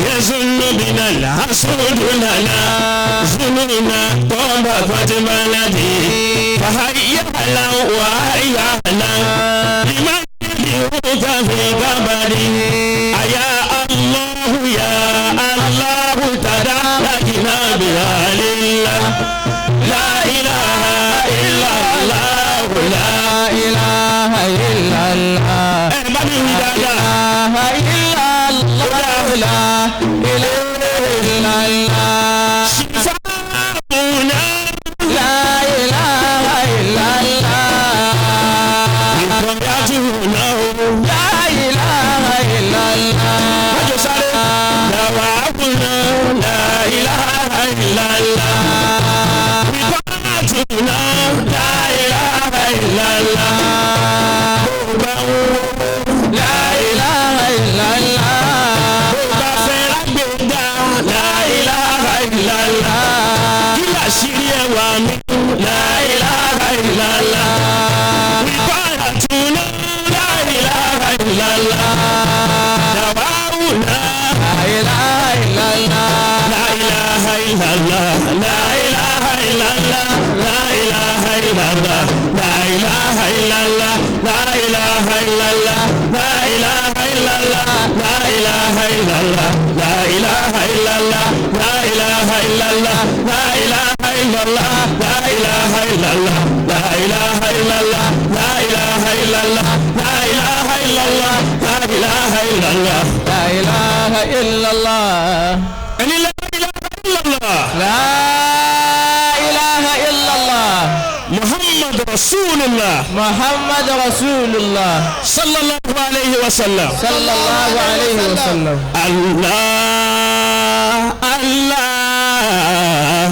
S2: يزن بنا الحسود لنا زنونا طوبى فتبلدي فهيا له وهيا له لمن يدعوك في كبدي يا الله يا الله تداركنا بها لله لا إله إلا الله لا إله إلا الله لا إله إلا الله لا إله إلا الله شفاؤنا لا إله إلا الله la ilaha illallah, la ilaha illallah, la ilaha illallah, la ilaha illallah, la ilaha illallah, la ilaha illallah, la ilaha illallah, la ilaha illallah, la ilaha illallah, la ilaha illallah, la ilaha illallah,
S1: la ilaha illallah.
S2: Ani la ilaha illallah.
S1: La ilaha illallah.
S2: Muhammad Rasulullah.
S1: Muhammad Rasulullah.
S2: Sallallahu alayhi wa sallam.
S1: Sallallahu alayhi wa sallam.
S2: Allah, Allah.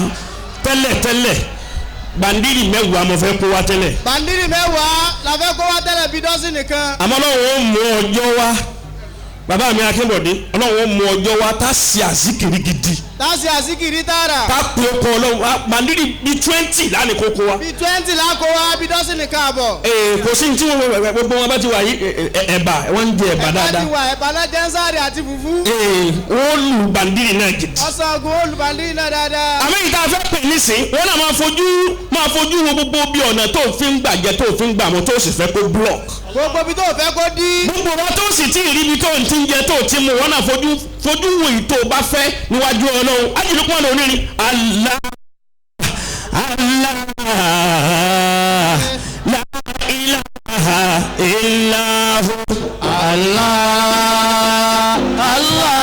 S2: Tẹ́lẹ̀ bandiri mẹ́wàá mo fẹ́ kó wa tẹ́lẹ̀.
S3: Bandiri mẹ́wàá la fẹ́ kó wa tẹ́lẹ̀ bí dọ́sìn nìkan.
S2: Àmọ́ Ọlọ́run ó mú ọjọ́ wá. Bàbá mi Akínbọ̀dé, Ọlọ́run ó mú ọjọ́ wá tá sí àzíkiri gidi.
S3: Tá sí àzíkiri tààrà.
S2: Tá pé ọkọ Ọlọ́run bandiri bí 20 lánìí kókó wa.
S3: Bí 20 la kó wa bí dọ́sìn nìkan àbọ̀.
S2: Kò sí ní tí gbogbo wọn bá ti wà yí ẹ̀bà wọ́n ń jẹ ẹ̀bà dáadáa.
S3: Ẹ̀bà ti wà ẹ̀bà náà jẹ́ sáré àti fùfú.
S2: Wọ́n lu bandiri náà gidi.
S3: Ọ̀sán ogun ó lu bandiri náà dáadáa.
S2: Àmọ́ ìta fẹ́ pè nísìn wọ́n náà máa fojú wo gbogbo bí ọ̀nà tó fi ń gbàjẹ́ tó fi ń gbàmọ́ tó sì fẹ́ kó block.
S3: Gbogbo bí tó fẹ́ kó dí.
S2: Gbogbo wọn tó sì ti rí ibi tó ń ti ń jẹ tó ti mú wọn náà fojú wo èyí tó bá fẹ́ níwájú Ọlọ́run ajínigbọ́n náà onírin Allah Allah la ilaha illahu
S1: Allah Allah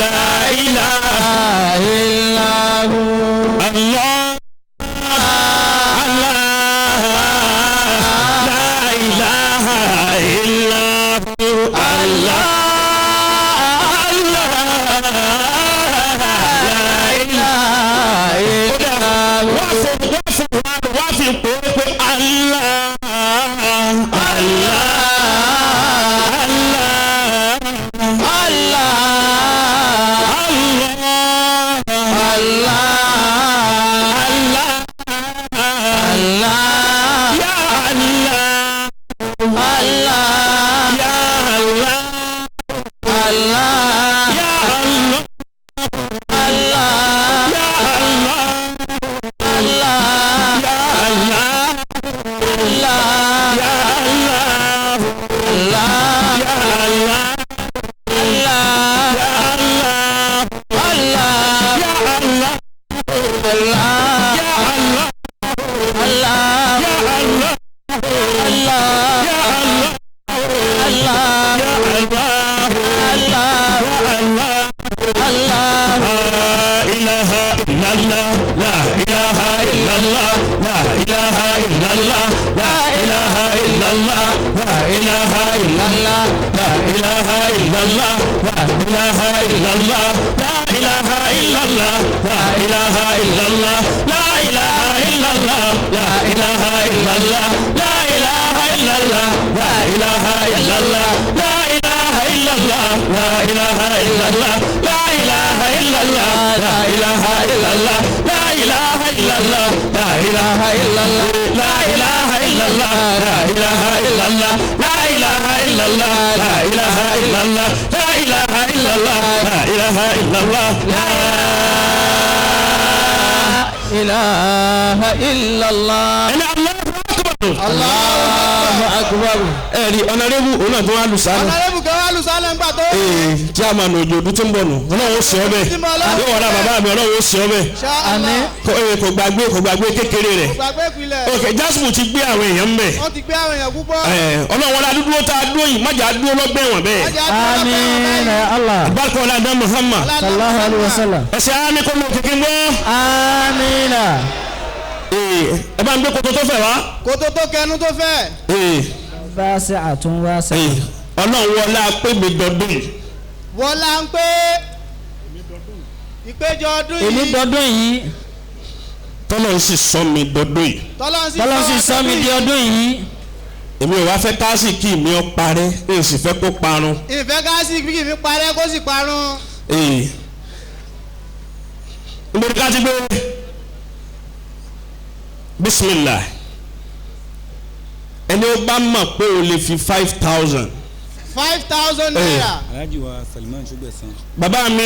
S2: la ilaha
S1: illahu
S2: Allah
S1: Allahu akbar.
S2: Ẹ̀rí ọ̀nàrẹ́bù òun náà tó wá lùsánà.
S3: Ọ̀nàrẹ́bù kan wá lùsánà ń gbà tó.
S2: Tí a máa nà òjò ọdún tó ń bọ̀ nù Ọlọ́run ó ṣe ọ bẹ́ẹ̀ yóò wọ́n dá bàbá mi Ọlọ́run ó ṣe ọ bẹ́ẹ̀.
S3: Àmín.
S2: Kò gbàgbé kékeré rẹ̀.
S3: Kò gbàgbé ìpìlẹ̀.
S2: Ok Jásùmù ti gbé àwọn èèyàn ń bẹ̀.
S3: Wọ́n ti gbé àwọn èèyàn púpọ̀.
S2: Ọlọ́run wọn adúdúró tá a dúró yìí májà dúró lọ́gbẹ́ wọn bẹ́ẹ̀.
S1: Àmín ya Allah.
S2: Barka ọ̀la dá Muhammad.
S1: Sallallahu alaihi wasallam.
S2: Ẹsẹ̀ á ní kó ló kékeré mọ́.
S1: Amina.
S2: Ẹ bá ń gbé koto tó fẹ̀ wá.
S3: Koto tó kẹnu tó fẹ̀.
S1: Wasi'atun wasi'atun.
S2: Ọlọ́run wọlé apé mi dọdún.
S3: Wọlá ń pé ìpéjọ ọdún yìí.
S1: Èmi dọdún yìí.
S2: Tọ́lọ́ sì sọ mi dọdún yìí.
S1: Tọ́lọ́ sì sọ mi di ọdún yìí.
S2: Èmi ò wá fẹ́ káàsì kí mi ọ parẹ́ èyí sì fẹ́ kó parun.
S3: Ìfẹ́ káàsì kí mi parẹ́ kó sì parun.
S2: Níbo ká ti gbé bisimilah ẹni ó bá mọ̀ pé o lè fi 5,000.
S3: 5,000 naira.
S4: Alhaji wa Salman Ṣógbẹ̀san.
S2: Bàbá mi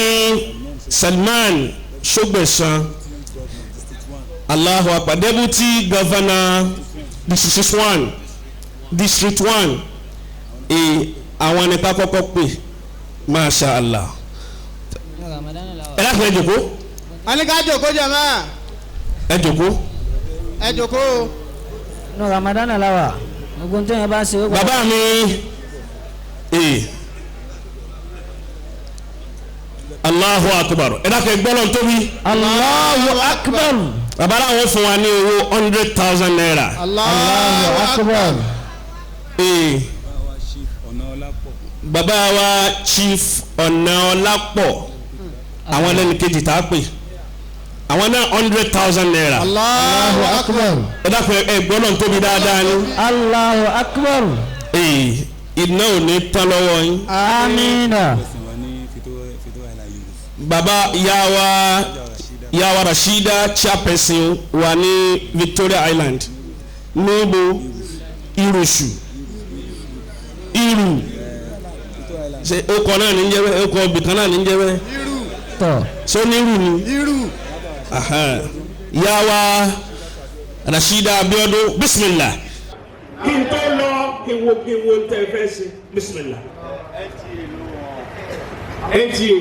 S2: Salman Ṣógbẹ̀san Allahu Akbar Deputy Governor district 1 àwọn nípa kọ́kọ́ pè masha Allah ẹ láti ẹ jòkó.
S3: a ní ká jòkó jàmá.
S2: ẹ jòkó.
S3: ẹ jòkó.
S1: inú Ramadan la wà gbogbo ntẹ́ yẹn bá ṣe.
S2: bàbá mi Allahu akbar ẹ dákẹ́ gbọ́dọ̀ tóbi.
S1: Allahu akbar.
S2: bàbá làwọn fún wa ní owó 100,000 naira.
S3: Allahu akbar.
S2: bàbá wa Chief Ọ̀nàọlápọ̀ àwọn ẹlẹ́ni kejì tá a pè àwọn náà 100,000 naira.
S3: Allahu akbar.
S2: ẹ dákẹ́ ẹ gbọ́dọ̀ tóbi dáadáa ni.
S1: Allahu akbar.
S2: iná ò ní tán lọ́wọ́ yín.
S1: Amina.
S2: bàbá yàwá Rashida chairperson wà ní Victoria Island níbo irusù iru ṣe okọ̀ náà ní jẹ́ bẹ́ẹ̀ okọ̀ ibìkan náà ní jẹ́ bẹ́ẹ̀
S1: tọ́
S2: ṣé níru ni yàwá Rashida Abiodun bisimilah. kí n tó lọ kí n wo tẹ fẹ́ ṣe bisimilah. NTA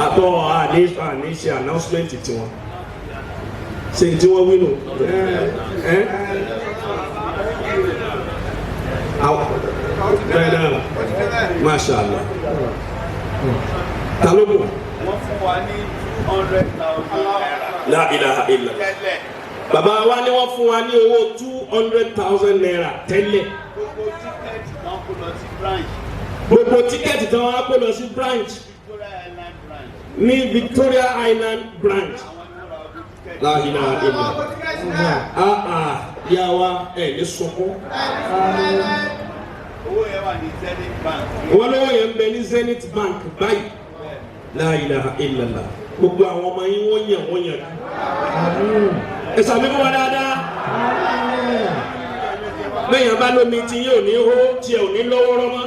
S2: àtọ àní ṣe announcement tiwọn ṣe tí wọ́n wí nù bẹ́ẹ̀ náà masha Allah ta ló mú.
S5: wọ́n fún wa ní 100,000 naira.
S2: La ilaha illa bàbá wa ni wọ́n fún wa ní owó 200,000 naira tẹ́lẹ̀.
S5: gbogbo tíkẹ́ẹ̀tì tí wọ́n kó lọ
S2: gbogbo tíkẹ́ẹ̀tì tí wọ́n kó lọ
S5: sí branch.
S2: sí branch
S5: Victoria Island branch.
S2: ní Victoria Island branch.
S5: àwọn
S2: La ilaha illa yà wá ẹ̀ ní sọ́kọ́.
S5: owó yẹn wà ní Zenith Bank.
S2: wọ́n lọ́wọ́ yẹn ń bẹ ní Zenith Bank báyìí. La ilaha illallah gbogbo àwọn ọmọ yín wọ́n yàn ẹ sàmì fún wa dáadáa. bẹ́ẹ̀ yẹn bá lómi tí yóò ní hó tí ò ní lọ́wọ́rọ́ mọ́.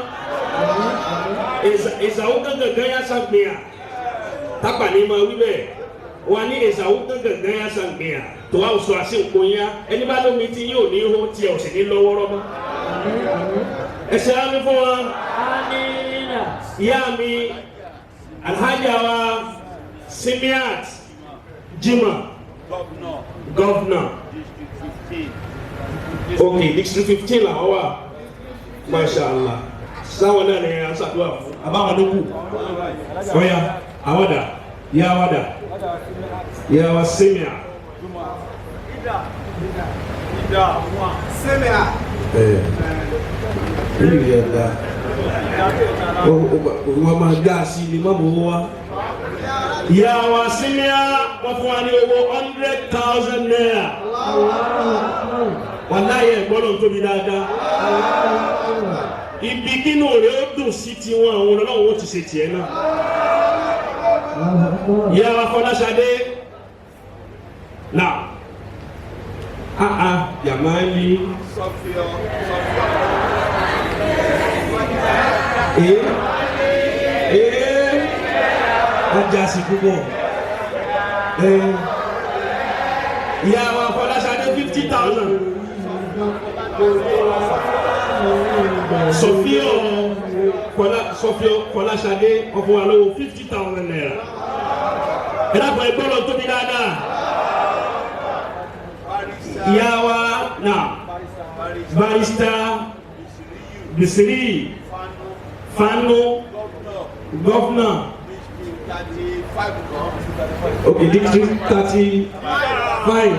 S2: ìsàwó gángan yá sàgbìyà tápà ní ma wí bẹ́ẹ̀ wà ní ìsàwó gángan yá sàgbìyà tó wà sọ àṣì nǹkan yá ẹni bá lómi tí yóò ní hó tí ò sì ní lọ́wọ́rọ́ mọ́. ẹ ṣe àmì fún wa. ìyá mi Alhaja wa Simiat Jima Governor okay district 15 la wa masha Allah sáwọn náà ni a ṣàdúrà fún àbáwọn ló kù ọ̀yà àwọ̀dà yà wá Simia ìlú yẹn dáa wọ́n máa dá sí ni má mọ̀ wá. Yàwá Simia wọ́n fún wa ní owó 100,000 naira. Wàláyé gbọ́dọ̀ tóbi dáadáa. Ibi kínú rẹ̀ ó dùn sí tiwọn àwọn ọlọ́wọ́ ti ṣe tiẹ̀ náà. Yàwá Fọláṣadé náà. Yàmáyé. Ajasi púpọ̀. Ìyàwó Fọláṣadé 50,000. Sofio Fọláṣadé ọkọ̀ wa lọ́wọ́ 50,000 naira. Ẹ dàpọ̀ ẹgbẹ́ lọ tóbi dáadáa. Ìyàwó náà Barista Bisiri Fano Governor. Okay, district 35.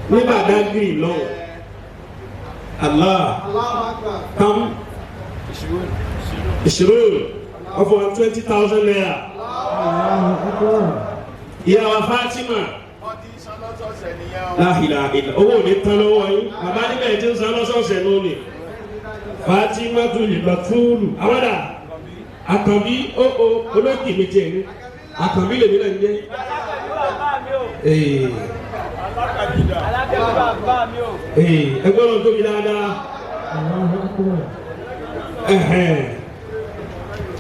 S2: Ní Badagry lọ. Allah. Come. Ìṣirò ọ̀fọ̀ 20,000 naira. Ìyàwó Fatima. La ilaha illa owó ní tán lọ́wọ́ yín. Bàbá níbẹ̀ tí ń san lọ́sọ̀ọ̀sẹ̀ lónìí. Fatima tún lè lọ túlù. Àwọn dà. Àkànbí olókì mi tiẹ̀ ní Àkànbí lèmi náà ń jẹ́. Ẹgbẹ́ wọn tóbi dáadáa.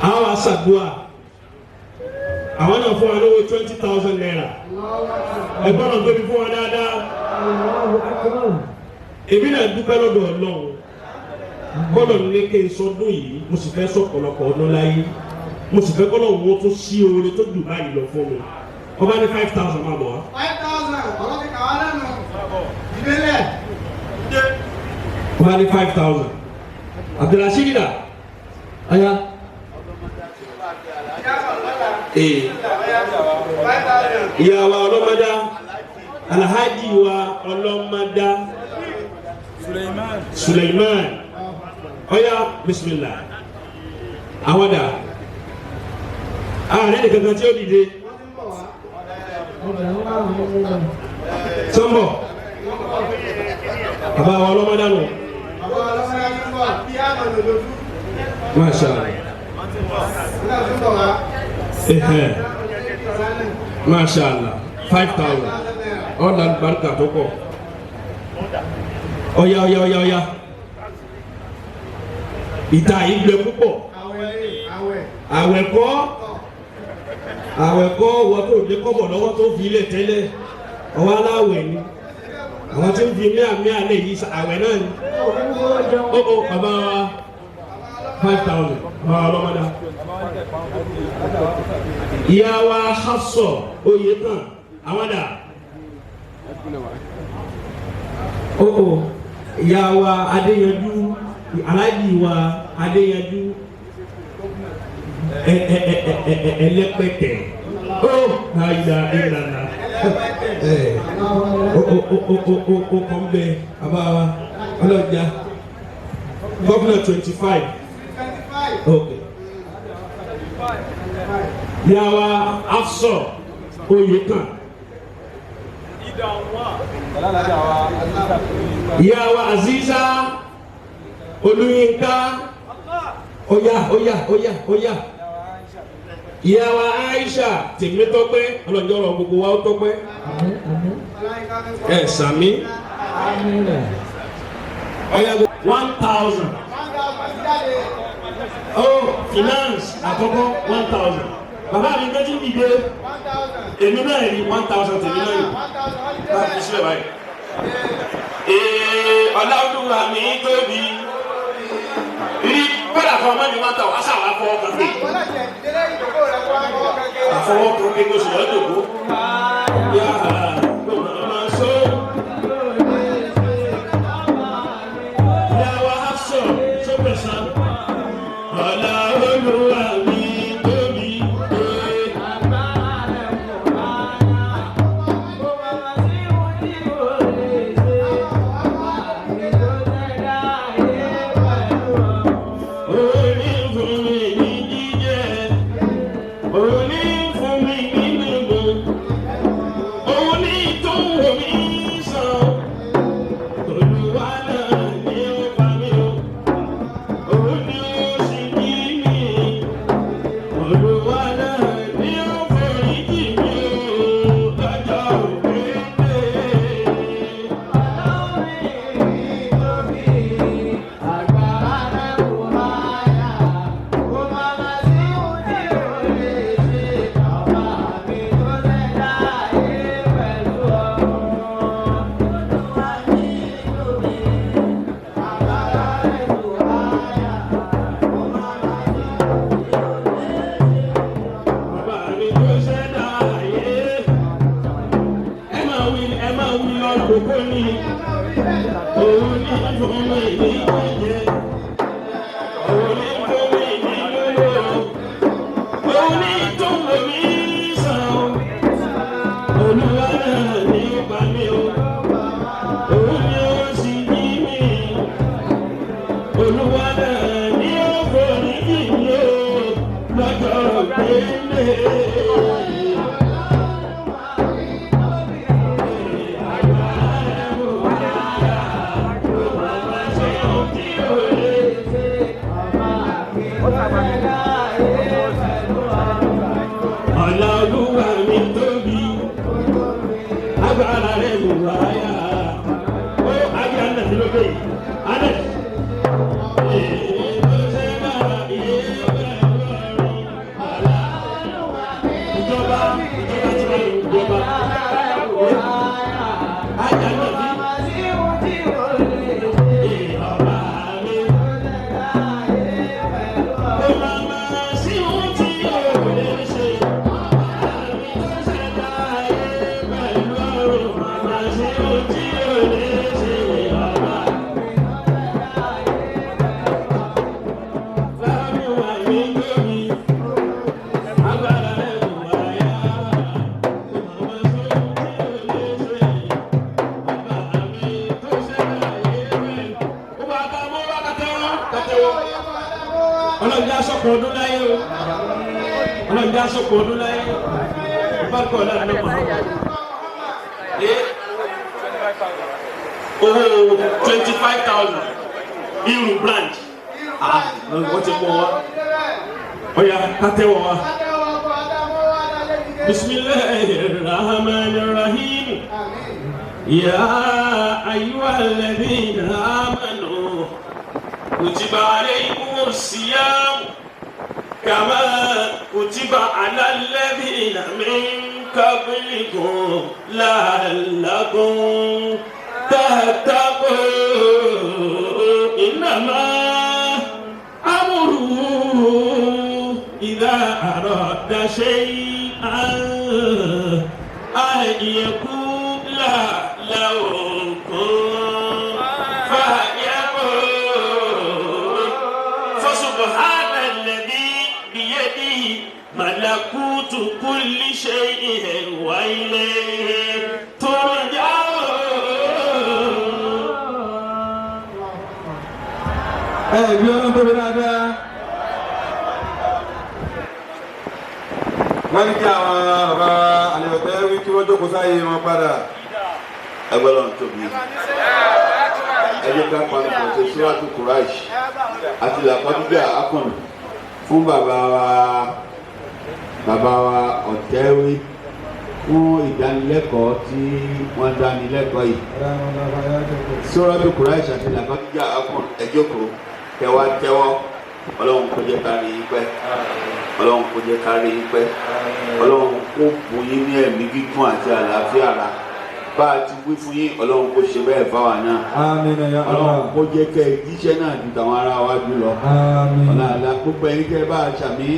S2: Àwọn aṣàdúrà àwọn náà fún wa lówó 20,000 naira. ẹ̀gbọ́n náà tóbi fún wa dáadáa. èmi náà dúpẹ́ lọ́dọ̀ Ọlọ́run gbọ́dọ̀ ní ké sọdún yìí mo sì fẹ́ sọ̀pọ̀lọpọ̀ ọdún láyé mo sì fẹ́ kọ́lọ̀ wo tó sí oore tó dùn báyìí lọ fún mi ọba ní 5,000 máa bọ̀ wá.
S3: 5,000 ọlọ́dún kàwá lẹ́nu ìdílé.
S2: ọba ní 5,000 Abdulrasheed dà aya. ìyàwó ọlọ́mọdá alhaji wa ọlọ́mọdá Suleiman ọya bismillah àwọn dà ààrẹ nìkan kan tí ó dìde sọ́mbọ̀ bàbá wa ọlọ́mọdá nù. Masha Allah. Masha Allah. 5,000. Ọ̀dà barika tó kọ̀. Ọya. Ìta ìgbẹ́ púpọ̀. Àwẹ̀ kọ́ wọ́n tó dé kọ́bọ̀ lọ́wọ́ tó fi ilẹ̀ tẹ́lẹ̀. Ọwọ́ aláwẹ̀ ni. Àwọn tí ń fi mí àlẹ́ yìí àwẹ̀ náà ni. Bàbá wa 5,000. Bàbá ọlọ́mọdá. Ìyá wa Hafsọ Oyètàn àwọn dà. Ìyá wa Adéyanjú Aláàjì wa Adéyanjú ẹlẹ́pẹ̀tẹ̀. Àyà ìlànà. O kàn bẹ bàbá wa ọlọ́jà. Gómìnà 25. Okay. Ìyá wa Hafsọ Oyètàn. Ìyá wa Aziza Olúyinká. Oya. Ìyá wa Aisha Tèmítọ́pẹ́ ọlọ́njọ́ ọ̀rọ̀ gbogbo wa ó tọ́pẹ́. Sàmí. Oya 1,000. Finance àkọ́kọ́ 1,000. Bàbá mi méjì dìde. Èmi náà rí 1,000 tèmi náà rí. Báyìí sílẹ̀ báyìí. Ọlọ́dúnrún àmì tóbi. Rí bọ́dà kan mọ́ ni 1,000 wá sàwọn afọwọ́ kan pé. Àfọwọ́ kan pé kó sì lọ́dọ̀ kó. Yàrá lọ́nà máa sọ. Ìyá wa Hafsọ Sọ́pẹ̀sán. Ọlọ́dúnrún àmì. ọlọ́jà sọ̀kò ọdún láyé o ọlọ́jà sọ̀kò ọdún láyé bá kọ́ ọ̀la ní ọmọ owó 25,000 irun branch wọ́n ti mú wọn ọ̀yà kátẹ́wọ̀ wa bismillahirrahmanirrahim ya ayyuhalladhina amanu kutiba alaykumus siyam kama kutiba ala alladhina min qablikum la'allakum tattaqun innama amruhu idha arada shay'an an yaqula lahu kun fayakun fasubhana alladhi biyadihi malakutu kulli shay'in wa ilayhi turja'un.
S6: Bí wọ́n tóbi dáadáa. Wọ́n ní kí àwọn bàbá àlèyọ̀tẹ́ wí kí wọ́n jókòó sáyé wọn padà.
S5: ẹgbẹ́ lọ́n tóbi ẹjẹ́ ká pàdé pọ̀tẹ́ síwájú kùráìṣì àti làpàdúgbà akọ̀nù fún bàbá wa ọ̀tẹ́wé fún ìdánilẹ́kọ̀ọ́ tí wọ́n dánilẹ́kọ̀ọ́ yìí. síwájú kùráìṣì àti làpàdúgbà akọ̀nù ẹjọ́kọ̀ọ́ kẹwàá tẹ́wọ́ ọlọ́run kó jẹ́ kárí yín pẹ́ ọlọ́run kó jẹ́ kárí yín pẹ́ ọlọ́run kó bùn yín ní ẹ̀mí gígùn àti àlàáfíà ara bá a ti wí fún yín ọlọ́run kó ṣe bẹ́ẹ̀ fáwa náà ọlọ́run kó jẹ́ kẹ́ ẹ jíṣẹ́ náà ju tàwọn ará wa jù lọ ọ̀nà àlà gbogbo ẹni kẹ́ ẹ bá a ṣàmì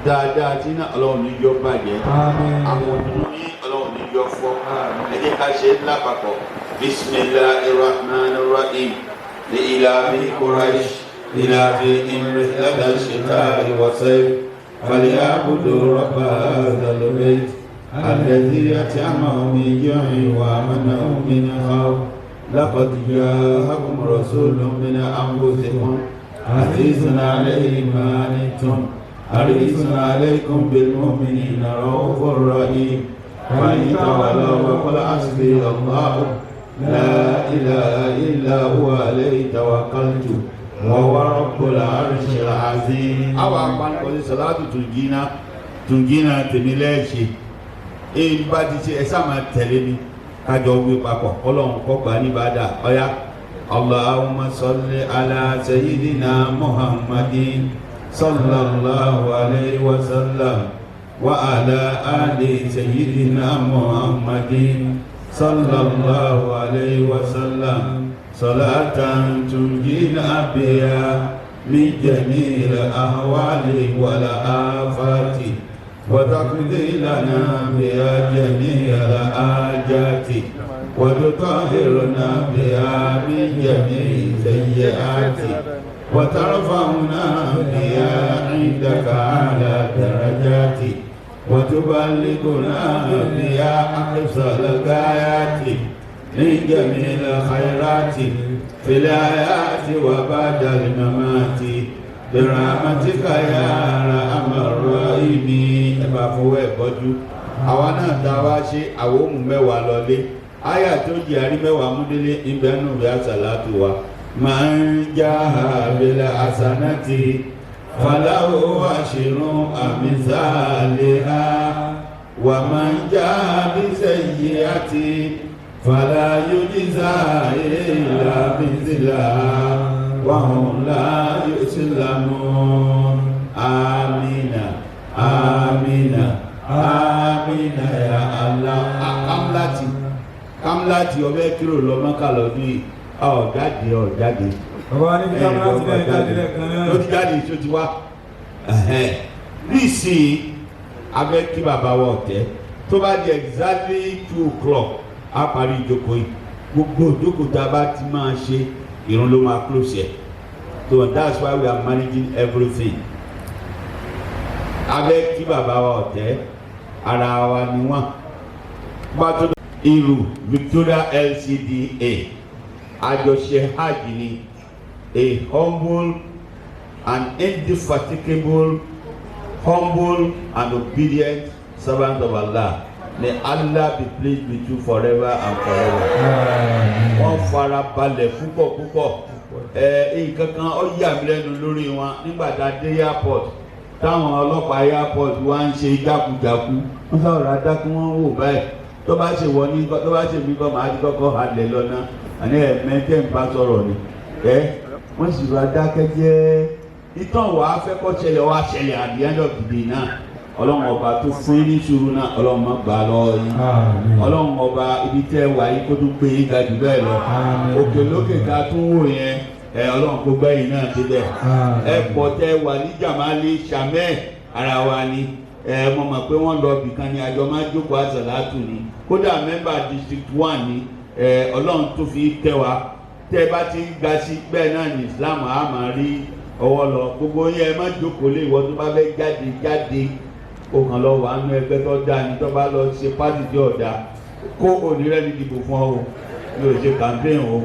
S5: dáadáa tí náà ọlọ́run ní yọ bàjẹ́ àwọn òdùnnú yín ọlọ́run ní yọ fọ́ ẹ jẹ́ ká ṣe lápapọ̀ bismillahirrahmanirrahim ní ilafi quraish ilafi rihlata shita'i wa sayf falyabudu rabba hadhal bayt الذي أطعمهم من جوع وآمنهم من خوف لقد جاءكم رسول من أنفسكم عزيز عليه ما عنتم حريص عليكم بالمؤمنين رؤوف رحيم فإن تولوا فقل حسبي الله لا إله إلا هو عليه توكلت وهو رب العرش العظيم. أو أقبل قول صلاة تنجينا تميلاشي èyí bá ti ṣe ẹ sáà máa tẹ̀lé mi kájọ wí papọ̀ ọlọ́run kọ́ gbà ní bàdà ọ̀yá Allahumma salli ala sayyidina Muhammadin sallallahu alayhi wa sallam wa ala ali sayyidina Muhammadin sallallahu alayhi wa sallam salatan tunjina biha min jami'il ahwali wal afati وتقضي لنا بها جميع الحاجات وتطهرنا بها من جميع السيئات وترفعنا بها عندك على درجات وتبلغنا بها أقصى الغايات من جميع الخيرات في الحياة وبعد الممات برحمتك يا أرحم الراحمين. ẹ bá fọwọ́ ẹ̀ bọ́jú àwa náà dá wá ṣe àwọn ohun mẹ́wàá lọlé àyà tó jẹ́ àrí mẹ́wàá múdélé ìbẹ́nu rẹ̀ àṣàlátù wa máa ń já àbẹ̀lẹ̀ àṣànàtì falahu ashrun amthaliha wa man jaa bisayyi'ati fala yujza illa mithlaha wa hum la yuslamun. Amina amina amina ya Allah. láti ọbẹ̀ kúrò lọ mọ́kà lọ́dún yìí ọ̀jáde
S6: bàbá ní kí kámẹ́rà ti bẹ̀rẹ̀ jáde lẹ́ẹ̀kan náà.
S5: ló ti jáde tó ti wá nísìnyí abẹ́ kí bàbá wa ọ̀tẹ́ tó bá di exactly 2 o'clock á parí ìjókòó yìí gbogbo ìjókòó tá a bá ti máa ṣe ìrun ló máa close yẹ so that's why we are managing everything. abẹ́ kí bàbá wa ọ̀tẹ́ ara wa ni wọ́n bá tó irú Victoria LCDA àjọṣe hajj ni a humble and indefatigable humble and obedient servant of Allah. May Allah be pleased with you forever and forever. Wọ́n fara balẹ̀ púpọ̀ nǹkan kan ó yà mí lẹ́nu lórí wọn nígbà tá a dé airport táwọn ọlọ́pàá airport wá ń ṣe jákujàku wọ́n sọ̀rọ̀ adákú wọn wò báyìí tó bá ṣe wọ ní tó bá ṣe mí kọ́ màá ti kọ́kọ́ halẹ̀ lọ́nà àní ẹ̀mẹ́tẹ́ ń bá sọ̀rọ̀ ni wọ́n sì rọ adákẹ́ jẹ́ ìtàn wàá fẹ́ kọ́ ṣẹlẹ̀ wá ṣẹlẹ̀ at the end of the day náà ọlọ́run ọba tó fún yín ní sùúrù náà ọlọ́run má gbà lọ́wọ́ yín ọlọ́run ọba ibi tẹ́ wà yín kó tún gbé yín ga jù bẹ́ẹ̀ lọ òkè lókè ká tún wò yẹn ọlọ́run kó gbẹ́yìn náà débẹ̀ ẹ pọ̀ tẹ́ wà ní Jamali Shamẹ́ ara wa ni mo mọ̀ pé wọ́n lọ bìkan ni àjọ máa jókòó àṣàlátù ni kódà mẹ́mbà district 1 ni ọlọ́run tó fi tẹ́ wa tẹ́ bá ti ń ga sí bẹ́ẹ̀ náà ní Islam á máa rí ọwọ́ lọ gbogbo yẹn ẹ má jókòó lé ìwọ tó bá fẹ́ jáde ó kàn lọ wà nínú ẹgbẹ́ tó dáa ní tó bá lọ ṣe pátì tí ọ̀dà kó onírẹ́ni dìbò fún ọ ní o ṣe campaign o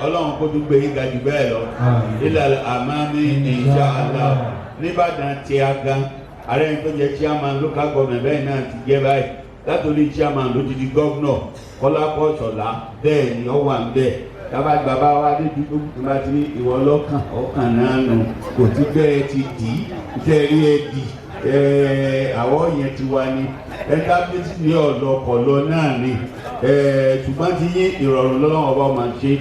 S5: ọlọ́run kó tún gbé yín ga jù bẹ́ẹ̀ lọ ilẹ̀ àmàmì insha Allah nìbàdàn tí a gan ààrẹ tó jẹ chairman local government bẹ́ẹ̀ náà ti jẹ́ báyìí látòrí chairman ló ti di governor Kọ́lápọ̀ Ṣọlá bẹ́ẹ̀ ni ó wà ń bẹ́ẹ̀ tábà bàbá wa dé dúró tó bá ti ní ìwọ lọ́kàn ọkàn náà nù kò tí bẹ́ẹ̀ ti dì í tẹ́rí ẹ dì àwọ̀ yẹn ti wá ní ẹ̀ka bísí ní ọ̀lọ́kọ̀lọ́ náà ni ṣùgbọ́n ti yín ìrọ̀rùn lọ́wọ́ ọba máa ń ṣe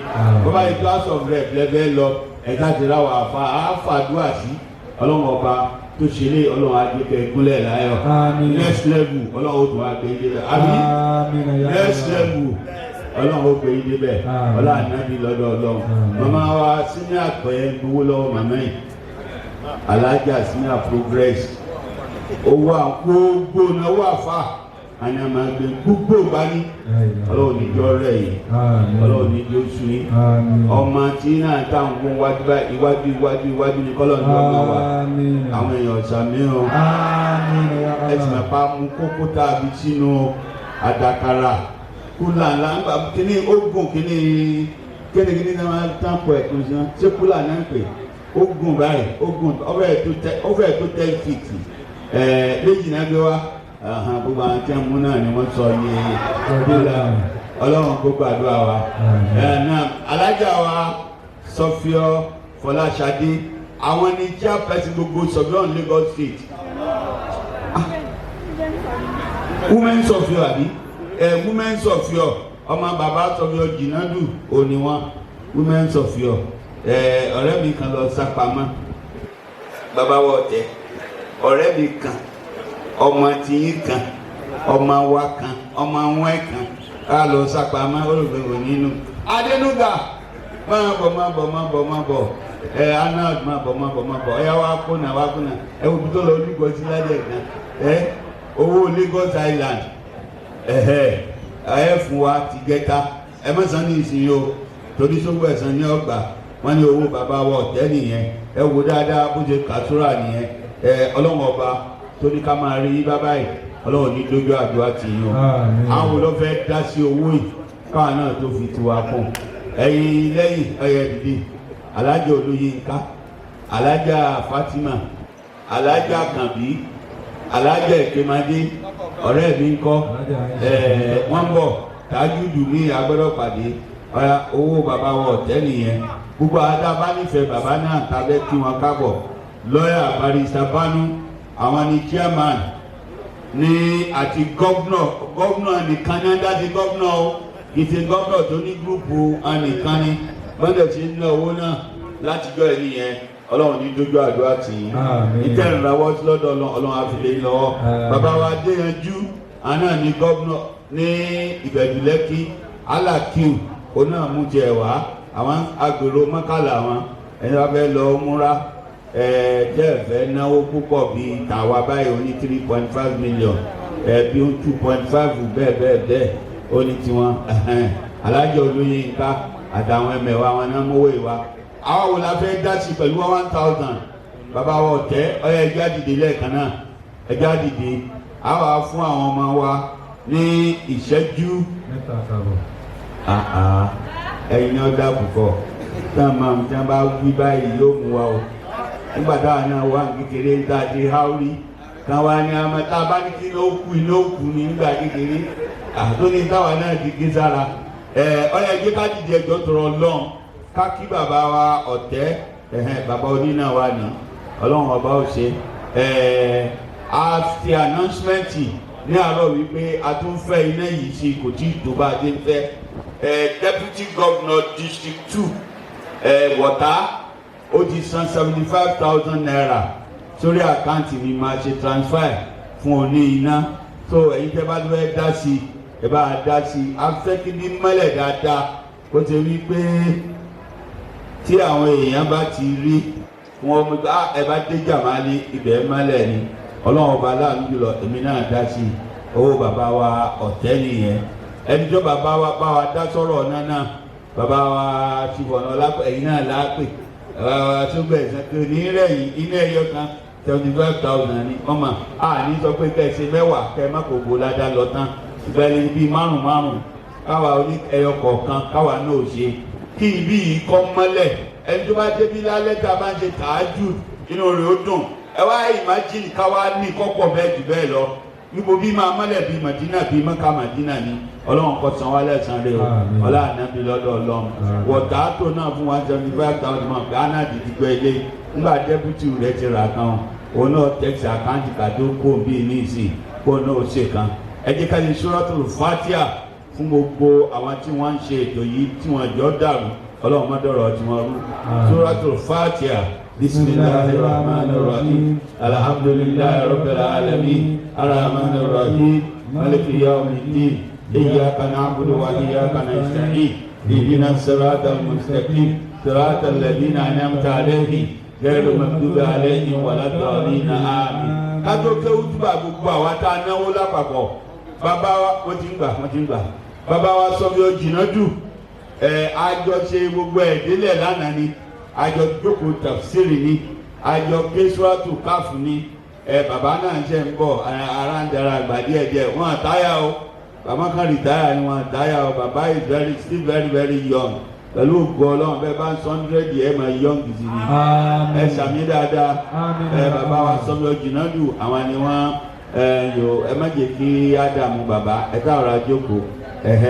S5: bọ́bá yìí class of rep lẹ́fẹ̀ẹ́ lọ ẹ̀ka ti ra wà fà á fàdúrà sí ọlọ́wọ́ ọba tó ṣe lé ọlọ́wọ́ adékẹ́ ìkúnlẹ̀ láyọ̀ next level ọlọ́wọ́ tó wá gbé ilé àbí next level ọlọ́run ó gbé yín débẹ̀ ọlá ànábì lọ́dọ̀ ọlọ́run màmá wa sínú àpẹ́ gbowó lọ́wọ́ màmá yìí alájà sínú progress owó gbogbo náwó àfà àní àmà gbé gbogbo gbani ọlọ́run níjọ́ rẹ̀ yìí ọlọ́run níjọ́ sùn yìí ọmọ tí náà táwọn fún iwájú ní kọ́lọ̀ ní ọmọ wa àwọn èèyàn ṣàmìíràn ẹ̀sìn àpá mú kókó tàbí sínú àdàkàrà kula la ngba kini ogun kini na ma tan po e kun san se kula na npe ogun báyìí ogun over to 10 feet méjì na gbe wa gbogbo àwọn tí mú náà ni wọ́n sọ ye kula Ọlọ́run gbogbo àdúrà wa na alájà wa Sofio Fọláṣadé àwọn ni chairperson gbogbo Sofio Lagos State women Sofio abi women Sofio ọmọ bàbá Sofio Jinadu òní wọn women Sofio ọ̀rẹ́ mi kan lọ sápamọ́ bàbá wọ ọ̀tẹ̀ ọ̀rẹ́ mi kan ọmọ tìyín kan ọmọ wa kan ọmọ wọn kan ká lọ sápamọ́ olùgbèwò nínú Adénúgà máa bọ̀ Arnold máa bọ̀ ẹ̀yà wa kúnà ẹ̀wù tó lọ Lagos ládẹ̀ kan owó Lagos Island ẹ fún wa ti gẹta ẹ má san ní ìsìn o torí sógbó ẹ̀sán ní ọgbà wọn ní owó bàbá wa ọ̀tẹ́ nìyẹn ẹ wò dáadáa bó ṣe kàtúrà nìyẹn ọlọ́run ọba tó ní ká máa rí bàbá yìí ọlọ́run ní lójú àdúrà tì yín o àwọn olófẹ́ dá sí owó yìí káwọn náà tó fi tiwa kún ẹ̀yin lẹ́yìn ẹ̀yẹ dìde alájà Olóyínká alájà Fatima alájà Kànbí alájà Ìkémadé ọ̀rẹ́ mi ń kọ́ wọ́n bọ̀ Tájúdù ní agbọ́dọ̀ pàdé owó bàbá wọ ọ̀tẹ́ nìyẹn gbogbo adábá nífẹ̀ẹ́ bàbá náà tàbẹ́ kí wọn kábọ̀ lọ́yà Barrister Bánú àwọn ni chairman ní àti gọ́vnọ̀ nìkan ní adájí gọ́vnọ̀ o ìtì gọ́vnọ̀ tó ní gúrùpù nìkan ni gbọ́dọ̀ ti ń ná owó náà látijọ́ ẹ̀ nìyẹn ọlọ́run ní dójú àdúrà tì í ìtẹ̀rìnláwọ́ lọ́dọ̀ ọlọ́run àfilẹ̀ lọ́wọ́ bàbá wa Adéyanjú àná ní gọ́vnọ̀ ní Ìbẹ̀jú Lẹ́kì alákiw ó náà mú jẹ wá àwọn agbèrò mọ́kànlá wọn ẹni wọ́n fẹ́ lọ múra jẹ́ ẹ̀fẹ́ náwó púpọ̀ bíi tàwa báyìí ó ní 3.5 million bí ó 2.5 bẹ́ẹ̀ ó ní tiwọn alájọ olóyè nǹka àtàwọn ẹmẹ̀wà wọn náà mówó ìwà àwọn wo la fẹ́ dá sí pẹ̀lú 1,000 bàbá wa ọ̀tẹ́ ọyọ ẹjọ́ àdìdè lẹ́ẹ̀kan náà ẹjọ́ àdìdè àwa fún àwọn ọmọ wa ní ìṣẹ́jú ẹ̀yin náà dáàbò kọ́ tá a máa tí wọ́n bá wí báyìí yóò mú wa o nígbà táwọn náà wà kékeré ń ta ti háórí kan wá ní àmọ́ tá a bá ní kí iná ó kú ní nígbà kékeré àtúní táwọn náà ti gé sára ọyọ ẹjọ́ ká dìde ẹjọ́ tọrọ lọ́n ká kí bàbá wa ọ̀tẹ́ bàbá onínà wa ní ọlọ́run ọba ó ṣe a ti announcement ní àárọ̀ wípé a tún fẹ́ iná yìí sí kò tí ì tó bá a dé fẹ́ deputy governor district 2 wọ̀tá ó ti san 75,000 naira sórí àkáǹtì mi máa ṣe transfer fún òní iná so ẹ̀yin tẹ́ bá lọ́ọ́ dá sí ẹ bá a dá sí a fẹ́ kí ní mọ́lẹ̀ dáadáa kó ti rí pé tí àwọn èèyàn bá ti rí wọn mú ẹ bá dé jàmálí ibẹ̀ mọ́lẹ̀ ni ọlọ́run ọba aláàánú jùlọ èmi náà dá sí owó bàbá wa ọ̀tẹ́ nìyẹn ẹni tó bàbá wa bá wa dá sọ̀rọ̀ náà bàbá wa ṣùgbọ́n ọlápẹ̀ ẹ̀yin náà lápè bàbá wa tó bẹ̀ ṣẹ́kẹ́ ní rẹ̀yìn iná ẹ̀yọ kan 75,000 ni ọmọ àní sọ pé kẹsì mẹ́wàá kẹ má kò gbó ládá lọ tán ìbẹ̀rẹ̀ bíi márùn káwa oní ẹyọ kọ̀ọ̀kan káwa náà ṣe kí ibi yìí kọ́ mọ́lẹ̀ ẹni tó bá débi lálẹ́ tá a bá ń ṣe tààjù inú rẹ̀ ó dùn ẹ wá imagine káwa ní kọ́pọ̀ bẹ́ẹ̀ jù bẹ́ẹ̀ lọ níbo bí máa mọ́lẹ̀ bíi Madina bíi Mẹ́kà Madina ni ọlọ́run kọ́ san wálé san rẹ o ọlá ànábi lọ́dọ̀ ọlọ́run wọ̀tá tó náà fún 175,000 mọ̀ Ghana dìdí gbọ́ ilé nígbà dẹ́bùtì rẹ̀ ti rà kan òun náà tẹ̀sí àkáǹtì kàdó kó bíi ní ìsìn kó náà ó ṣe kan ẹ jẹ́ ká lè Suratul Fatiha fún gbogbo àwọn tí wọ́n ń ṣe ètò yìí tí wọ́n jọ dàrú ọlọ́run mọ́dọ̀rọ̀ tí wọ́n rú Suratul Fatiha. Bismillahir Rahmanir Rahim Alhamdulillahi Rabbil Alamin Arrahmanir Rahim Maliki Yawmiddin Iyyaka na'budu wa iyyaka nasta'in Ihdinas siratal mustaqim Siratal ladzina an'amta 'alaihim ghayril maghdubi 'alaihim waladdallin Àmín. Ká tó kéwú túbà gbogbo àwa tá a náwó lápapọ̀ bàbá wa wọ́n ti ń gbà bàbá wa sọ bí ó jìnnà jù àjọṣe gbogbo ẹ̀dínlẹ̀ lánàá ni àjọ jókòó tafsiri ni àjọ kéṣúrátù káfù ni bàbá náà ń ṣe ń bọ̀ ara ń dara àgbà díẹ̀ wọ́n àtáyà o bàbá kan rìtáyà ni wọ́n àtáyà o bàbá is still very young pẹ̀lú ògo ọlọ́run bẹ́ẹ̀ bá ń 100 ẹ̀ máa young sí ni ẹ sàmì dáadáa bàbá wa sọmi ọjìnà dù àwọn ni wọ́n ẹ má jẹ́ kí ádámù bàbá ẹ káàrọ̀ àjókòó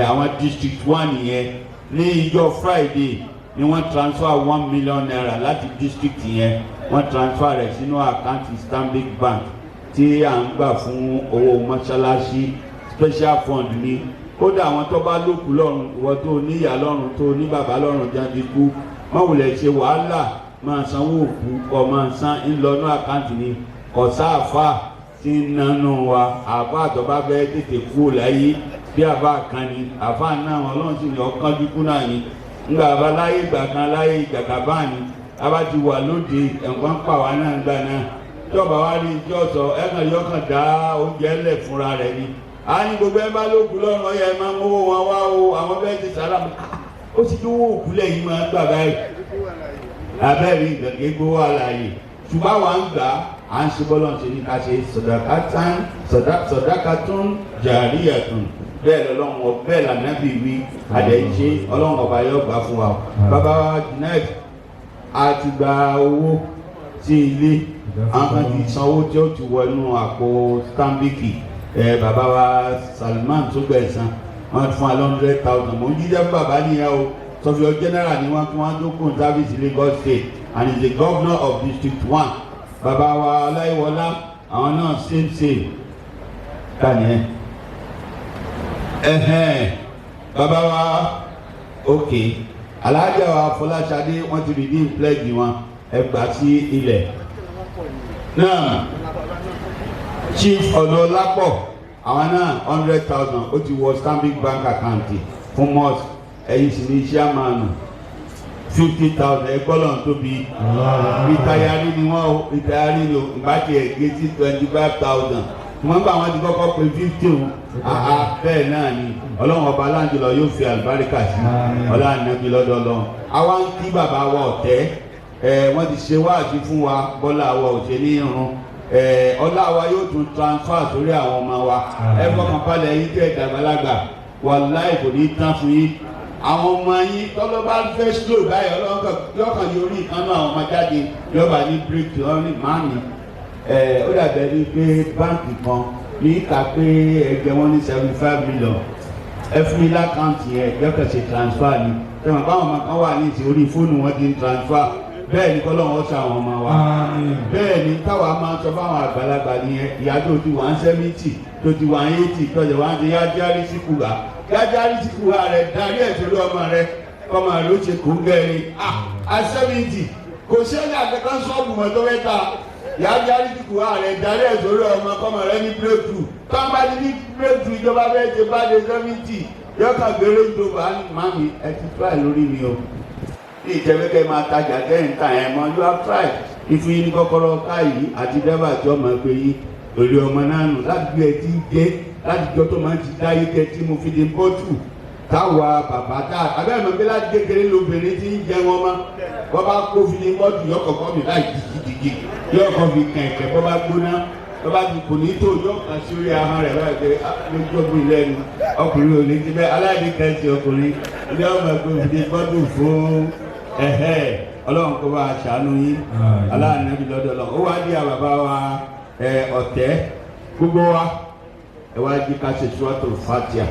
S5: àwọn district 1 nìyẹn ní ìjọ Friday ni wọ́n transfer 1 million naira láti district yẹn wọ́n transfer rẹ̀ sínú àkáǹtì Stanbic Bank tí à ń gbà fún owó mọ́ṣáláṣí special fund ni kódà àwọn tó bá lókù lọ́rùn ìwọ tó níyà lọ́rùn tó ní bàbá lọ́rùn jáde kú má wulẹ̀ ṣe wàhálà máa sanwó òkú kọ́ máa san ńlọ́nù àkáǹtì ni kọ̀sáàfà tí ń nanú wa àbá àtọ́bá fẹ́ tètè kú láyé bí àbá kan ni àbá náà ọlọ́run sì ní ọkàn dúkú náà ni ńgbà bá láyé ìgbà kan láyé ìjàkàbá ni a bá ti wà lóde ẹ̀ǹkan pa wá náà ńgbà náà tọ́ba wá ní ìjọ sọ ẹ̀kan yọkàn dá oúnjẹ lẹ̀ fúnra rẹ̀ ni a ní gbogbo ẹ bá lóògùn lọ́rùn ọ̀yà ẹ máa mówó wọn wá o àwọn bẹ́ẹ̀ ti sára ó ti dúró òkúlẹ̀ yìí máa gbà báyìí abẹ́rẹ́ ìgbẹ̀gẹ́ gbówó àlàyé ṣùgbọ́n àwọn ń gbà á ń ṣe bọ́lọ̀ ṣe ní ká ṣe sọ̀dákàtún jàríyàtún bẹ́ẹ̀ lọ́lọ́run bẹ́ẹ̀ lànàbì wí àdẹ̀ṣe ọlọ́run ọba yóò gbà fún wa bàbá wa Junaid àti gba owó sí ilé àwọn kan ti sanwó tí ó ti wọ inú àpò Stanbic bàbá wa Salman tó gbẹ̀sán wọ́n fún wa 100,000 mò ń jíjẹ́ fún bàbá nìyẹn o sọfíọ general ni wọ́n fún wa tó kún service Lagos State and is the governor of District 1 bàbá wa Ọláyíwọlá àwọn náà same kàní bàbá wa ok alájà wa Fọláṣadé wọ́n ti redeem pledge wọn ẹgbàá sí ilẹ̀ náà Chief Ọ̀nàlápọ̀ àwọn náà 100,000 ó ti wọ Stanbic Bank account fún mosque ẹ̀yin sì ní chairman 50,000 ẹgbọ́lọ̀ tóbi ìtayari ni wọ́n ìtayari ni ìbájẹ́ ẹ̀gẹ́ sí 25,000 wọ́n gbà wọ́n ti kọ́kọ́ pé 50 àhà bẹ́ẹ̀ náà ni ọlọ́run ọba aláǹjẹlọ yóò fi àlùbáríkà sí ọlọ́run ànábi lọ́dọọlọ́ àwa ń kí bàbá wa ọ̀tẹ́ wọ́n ti ṣe wáàsí fún wa bọ́lá wa ò ṣe ní irun ọlá wa yóò tún transfer sórí àwọn ọmọ wa ẹ fọkàn balẹ̀ yín tẹ́ ìdàgbàlagbà wàláì kò ní tán fún yín àwọn ọmọ yín tọ́lọ́ bá fẹ́ slow báyìí ọlọ́kàn yóò rí ìkan náà àwọn ọmọ jáde yọba ní break ní màmí ó dàbẹ̀ ní pé báǹkì kan ní ìka pé ẹgbẹ́ wọn ní 75 million ẹ fún mi lákàntì yẹn yọkàn ṣe transfer ni tẹ̀wọ̀n báwọn ọmọ kan wà ní ti orí fóònù wọn ti ń transfer bẹ́ẹ̀ ni kọ́lọ́wọ́ ọ̀ṣà àwọn ọmọ wa bẹ́ẹ̀ ni táwa máa sọ fáwọn àgbàlagbà nìyẹn ìyá tó ti 170 tó ti 180 tọ́jà wá ń di yájárí síkùrà yájárí síkùrà rẹ̀ darí ẹ̀ torí ọmọ rẹ̀ kọ́mọ rẹ̀ ó ṣe kó gẹ́rin a 70 kò sẹ́ni àkẹ́kọ̀ọ́ sọ́ọ̀bù mọ́ tó mẹ́ta yájárí síkùrà rẹ̀ darí ẹ̀ torí ọmọ kọ́mọ rẹ̀ ní breakthrough tọ́ba ní breakthrough ìjọba bẹ́ẹ̀ ṣe bá dé 70 yọkà gbèrè ìjọba mami ẹ ti try lórí mi o ní ìjẹ́bẹ́kẹ́ máa tajà kẹ́hìntà ẹ̀ mọ́ you have tried ìfún yín ní kọ́kọ́rọ́ káyìí àti dẹ́bà tí ọmọ ẹgbẹ́ yín èrè ọmọ náà nù láti gbé ẹtí gé láti jọ tó máa ń ti dáyé kẹ́ tí mo fi di bọ́tù táwa bàbá tá abẹ́rẹ́ mọ̀ pé láti kékeré lóbìnrin tí ń jẹ wọn mọ́ wọ́n bá kó fi di bọ́tù yọkọ̀kọ́ mi láì dìgidìgì yọkọ̀ fi kẹ̀kẹ́ bọ́ bá gbóná bọ́ bá kò ní tó yọkàn sí orí ahọ́n rẹ̀ báyìí pé lójú ọgbìn lẹ́nu ọkùnrin ò ní ti bẹ́ẹ̀ aláìní kẹ́sì ọkùnrin ilé ọmọ ẹgbẹ́ fi di bọ́tù fún ọlọ́run kó bá aṣàánú yín aláàánábì lọ́dọ̀ lọ ó wá dí àbàbá wa ọ̀tẹ́ gbogbo wa ẹ wá jí ká ṣe ṣúwátò fatia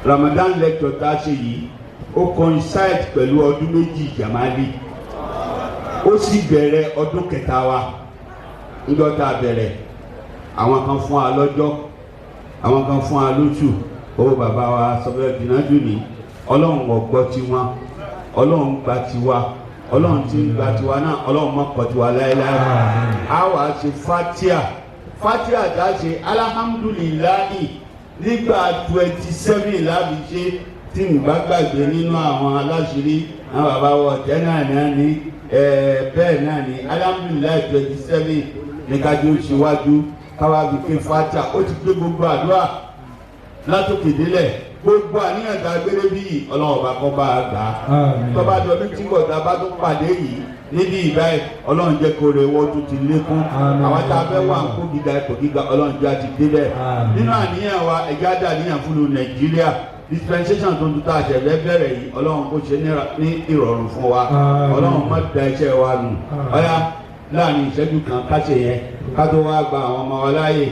S5: Ramadan lecture tá a ṣe yìí ó coincide pẹ̀lú ọdún méjì Jamali ó sì bẹ̀rẹ̀ ọdún kẹta wa ńjọ́ tá a bẹ̀rẹ̀ àwọn kan fún wa lọ́jọ́ àwọn kan fún wa lóṣù owó bàbá wa sọfẹ́ dìnnájú ni ọlọ́run ọ̀gbọ́ tiwọn ọlọ́run gba tiwa ọlọ́run tí ń gba tiwa náà ọlọ́run má kọ̀ tiwa láéláé a wà ṣe fatia tá a ṣe alhamdulilayi nígbà 27 láti ṣe tí n bá gbàgbé nínú àwọn aláṣírí àwọn bàbá wọ ọ̀tẹ́ náà ní bẹ́ẹ̀ náà ní alhamdulilayi 27 ní kájú síwájú káwá bí ké fatia ó ti gbé gbogbo àdúrà látòkè délẹ̀ gbogbo àníyàn tá a gbére bí ọlọ́run bá kọ́ bá a gbà á tọ́ba jọ bí tí kò tá a bá tó pàdé yìí níbi ìbáyìí ọlọ́run jẹ́ kó rẹ̀ wọ́n tó ti lékún àwọn tá a fẹ́ wà kó gíga ẹ̀kọ́ gíga ọlọ́run jẹ́ àti débẹ̀ nínú àníyàn wa ẹ̀já dà níyàn fún Nàìjíríà dispensation tó ń tuta àṣẹ̀fẹ́ bẹ̀rẹ̀ yìí ọlọ́run kó ṣe ní ìrọ̀rùn fún wa ọlọ́run má da iṣẹ́ wa nù ọ̀yá láàrin ìṣẹ́jú kan káṣe yẹn ká tó wá gba àwọn ọmọ wa láàyè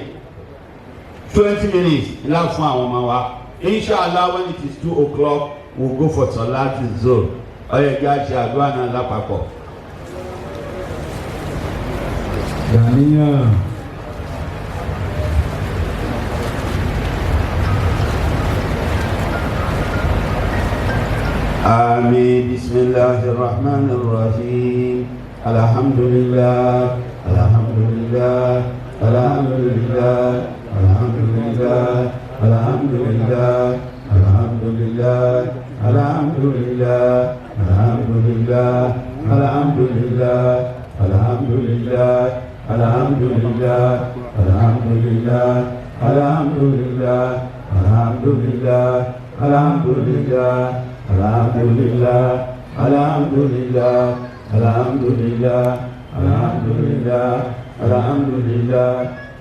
S5: 20 minutes ńlá fún àwọn ọmọ wa. Inshallah, when it is 2 o'clock, we'll go for Salat Zuhr. Ọ̀yẹ̀ kí a ṣe àdúrà náà lápapọ̀.
S4: Dàníyàn.
S5: Àmín. Bismillahirrahmanirrahim. Alhamdulillah. Alhamdulillah. Alhamdulillah. Alhamdulillah. Alhamdulillah, alhamdulillah, alhamdulillah, alhamdulillah, alhamdulillah, alhamdulillah, alhamdulillah, alhamdulillah, alhamdulillah, alhamdulillah, alhamdulillah, alhamdulillah, alhamdulillah, alhamdulillah, alhamdulillah, alhamdulillah,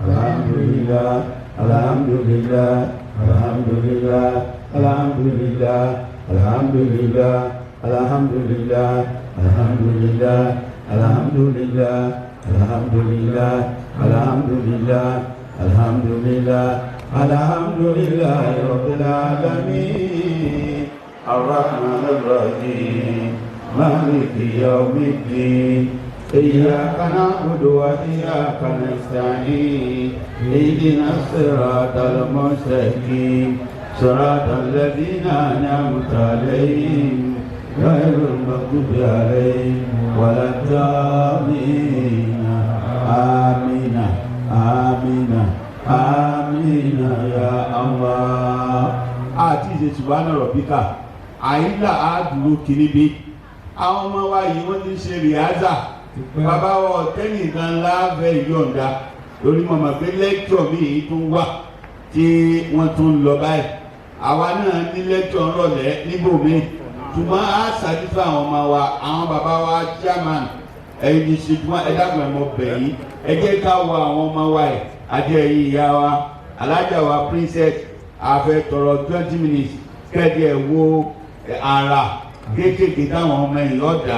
S5: alhamdulillah. Alhamdulillah, alhamdulillah, alhamdulillah, alhamdulillah, alhamdulillah, alhamdulillah, alhamdulillah, alhamdulillah, alhamdulillah, alhamdulillah, alhamdulillah, rabbil alamin, ar-rahmanir rahim, maliki yawmiddin. إياك نعبد وإياك نستعين اهدنا الصراط المستقيم صراط الذين أنعمت عليهم غير المغضوب عليهم ولا الضالين آمين آمين آمين يا الله àti ìṣe subhana rabbika àyílà àdúró kìnìbí àwọn ọmọ wa yìí wọ́n ti ṣe rìhásà bàbá wa ọ̀tẹ́nì kan láàbẹ̀ ìyọ̀ǹda lórí mọ̀mọ́ pé lẹ́kítọ̀ míì tún wà tí wọ́n tún lọ báyìí àwa náà ní lẹ́kítọ̀ ńrọ̀lẹ́ níbòmíì ṣùgbọ́n a ṣàdúrà àwọn ọmọ wa àwọn bàbá wa chairman ẹ̀yin ní ṣùgbọ́n ẹ dàgbà mọ́ bẹ̀yìn ẹ jẹ́ ká wọ àwọn ọmọ wa ẹ̀ àti ẹ̀yin ìyá wa alájà wa princess àfẹ́ tọrọ 20 minutes kẹ́ẹ̀dẹ̀ wo ara kéékèèké táwọn ọmọ yìí ọ̀dà.